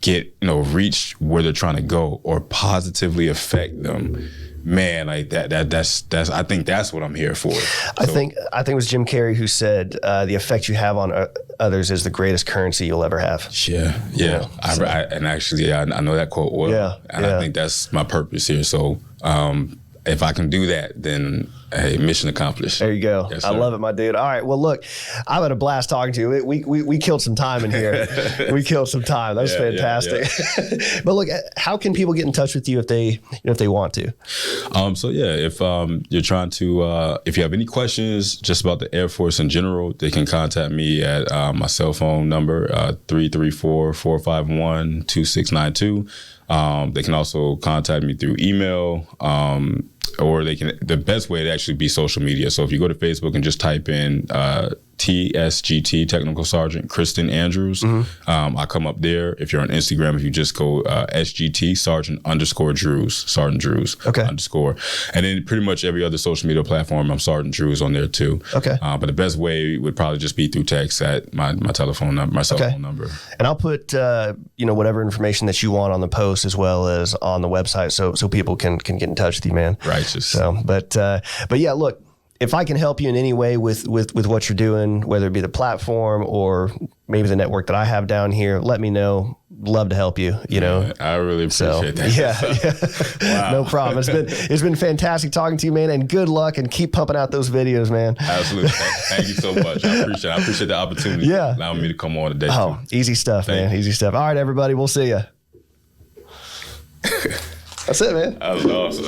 get reach where they're trying to go or positively affect them, man, like that's I think that's what I'm here for. I think it was Jim Carrey who said the effect you have on others is the greatest currency you'll ever have. Yeah. And actually, I know that quote well. Yeah, and I think that's my purpose here. So if I can do that, then hey, mission accomplished. There you go. Yes, I love it, my dude. All right. Well, look, I've had a blast talking to you. We killed some time in here. We killed some time. That was fantastic. Yeah. But look, how can people get in touch with you if they want to? If you're trying to, if you have any questions just about the Air Force in general, they can contact me at my cell phone number, 334-451-2692. They can also contact me through email, or the best way to actually be social media. So if you go to Facebook and just type in TSGT, Technical Sergeant Christen Andrews, I come up there. If you're on Instagram, if you just go SGT, Sergeant Drews, okay. _ And then pretty much every other social media platform, I'm Sergeant Drews on there too. Okay. But the best way would probably just be through text at my telephone number, my cell phone number. And I'll put whatever information that you want on the post as well as on the website, so people can get in touch with you, man. Righteous. So, but yeah, look, if I can help you in any way with what you're doing, whether it be the platform or maybe the network that I have down here, let me know. Love to help you. I really appreciate that. Yeah. Wow. No problem. It's been fantastic talking to you, man. And good luck and keep pumping out those videos, man. Absolutely. Thank you so much. I appreciate the opportunity. Yeah. Allowing me to come on today. Oh, too. Easy stuff, man. Easy stuff. All right, everybody. We'll see you. That's it, man. That was awesome.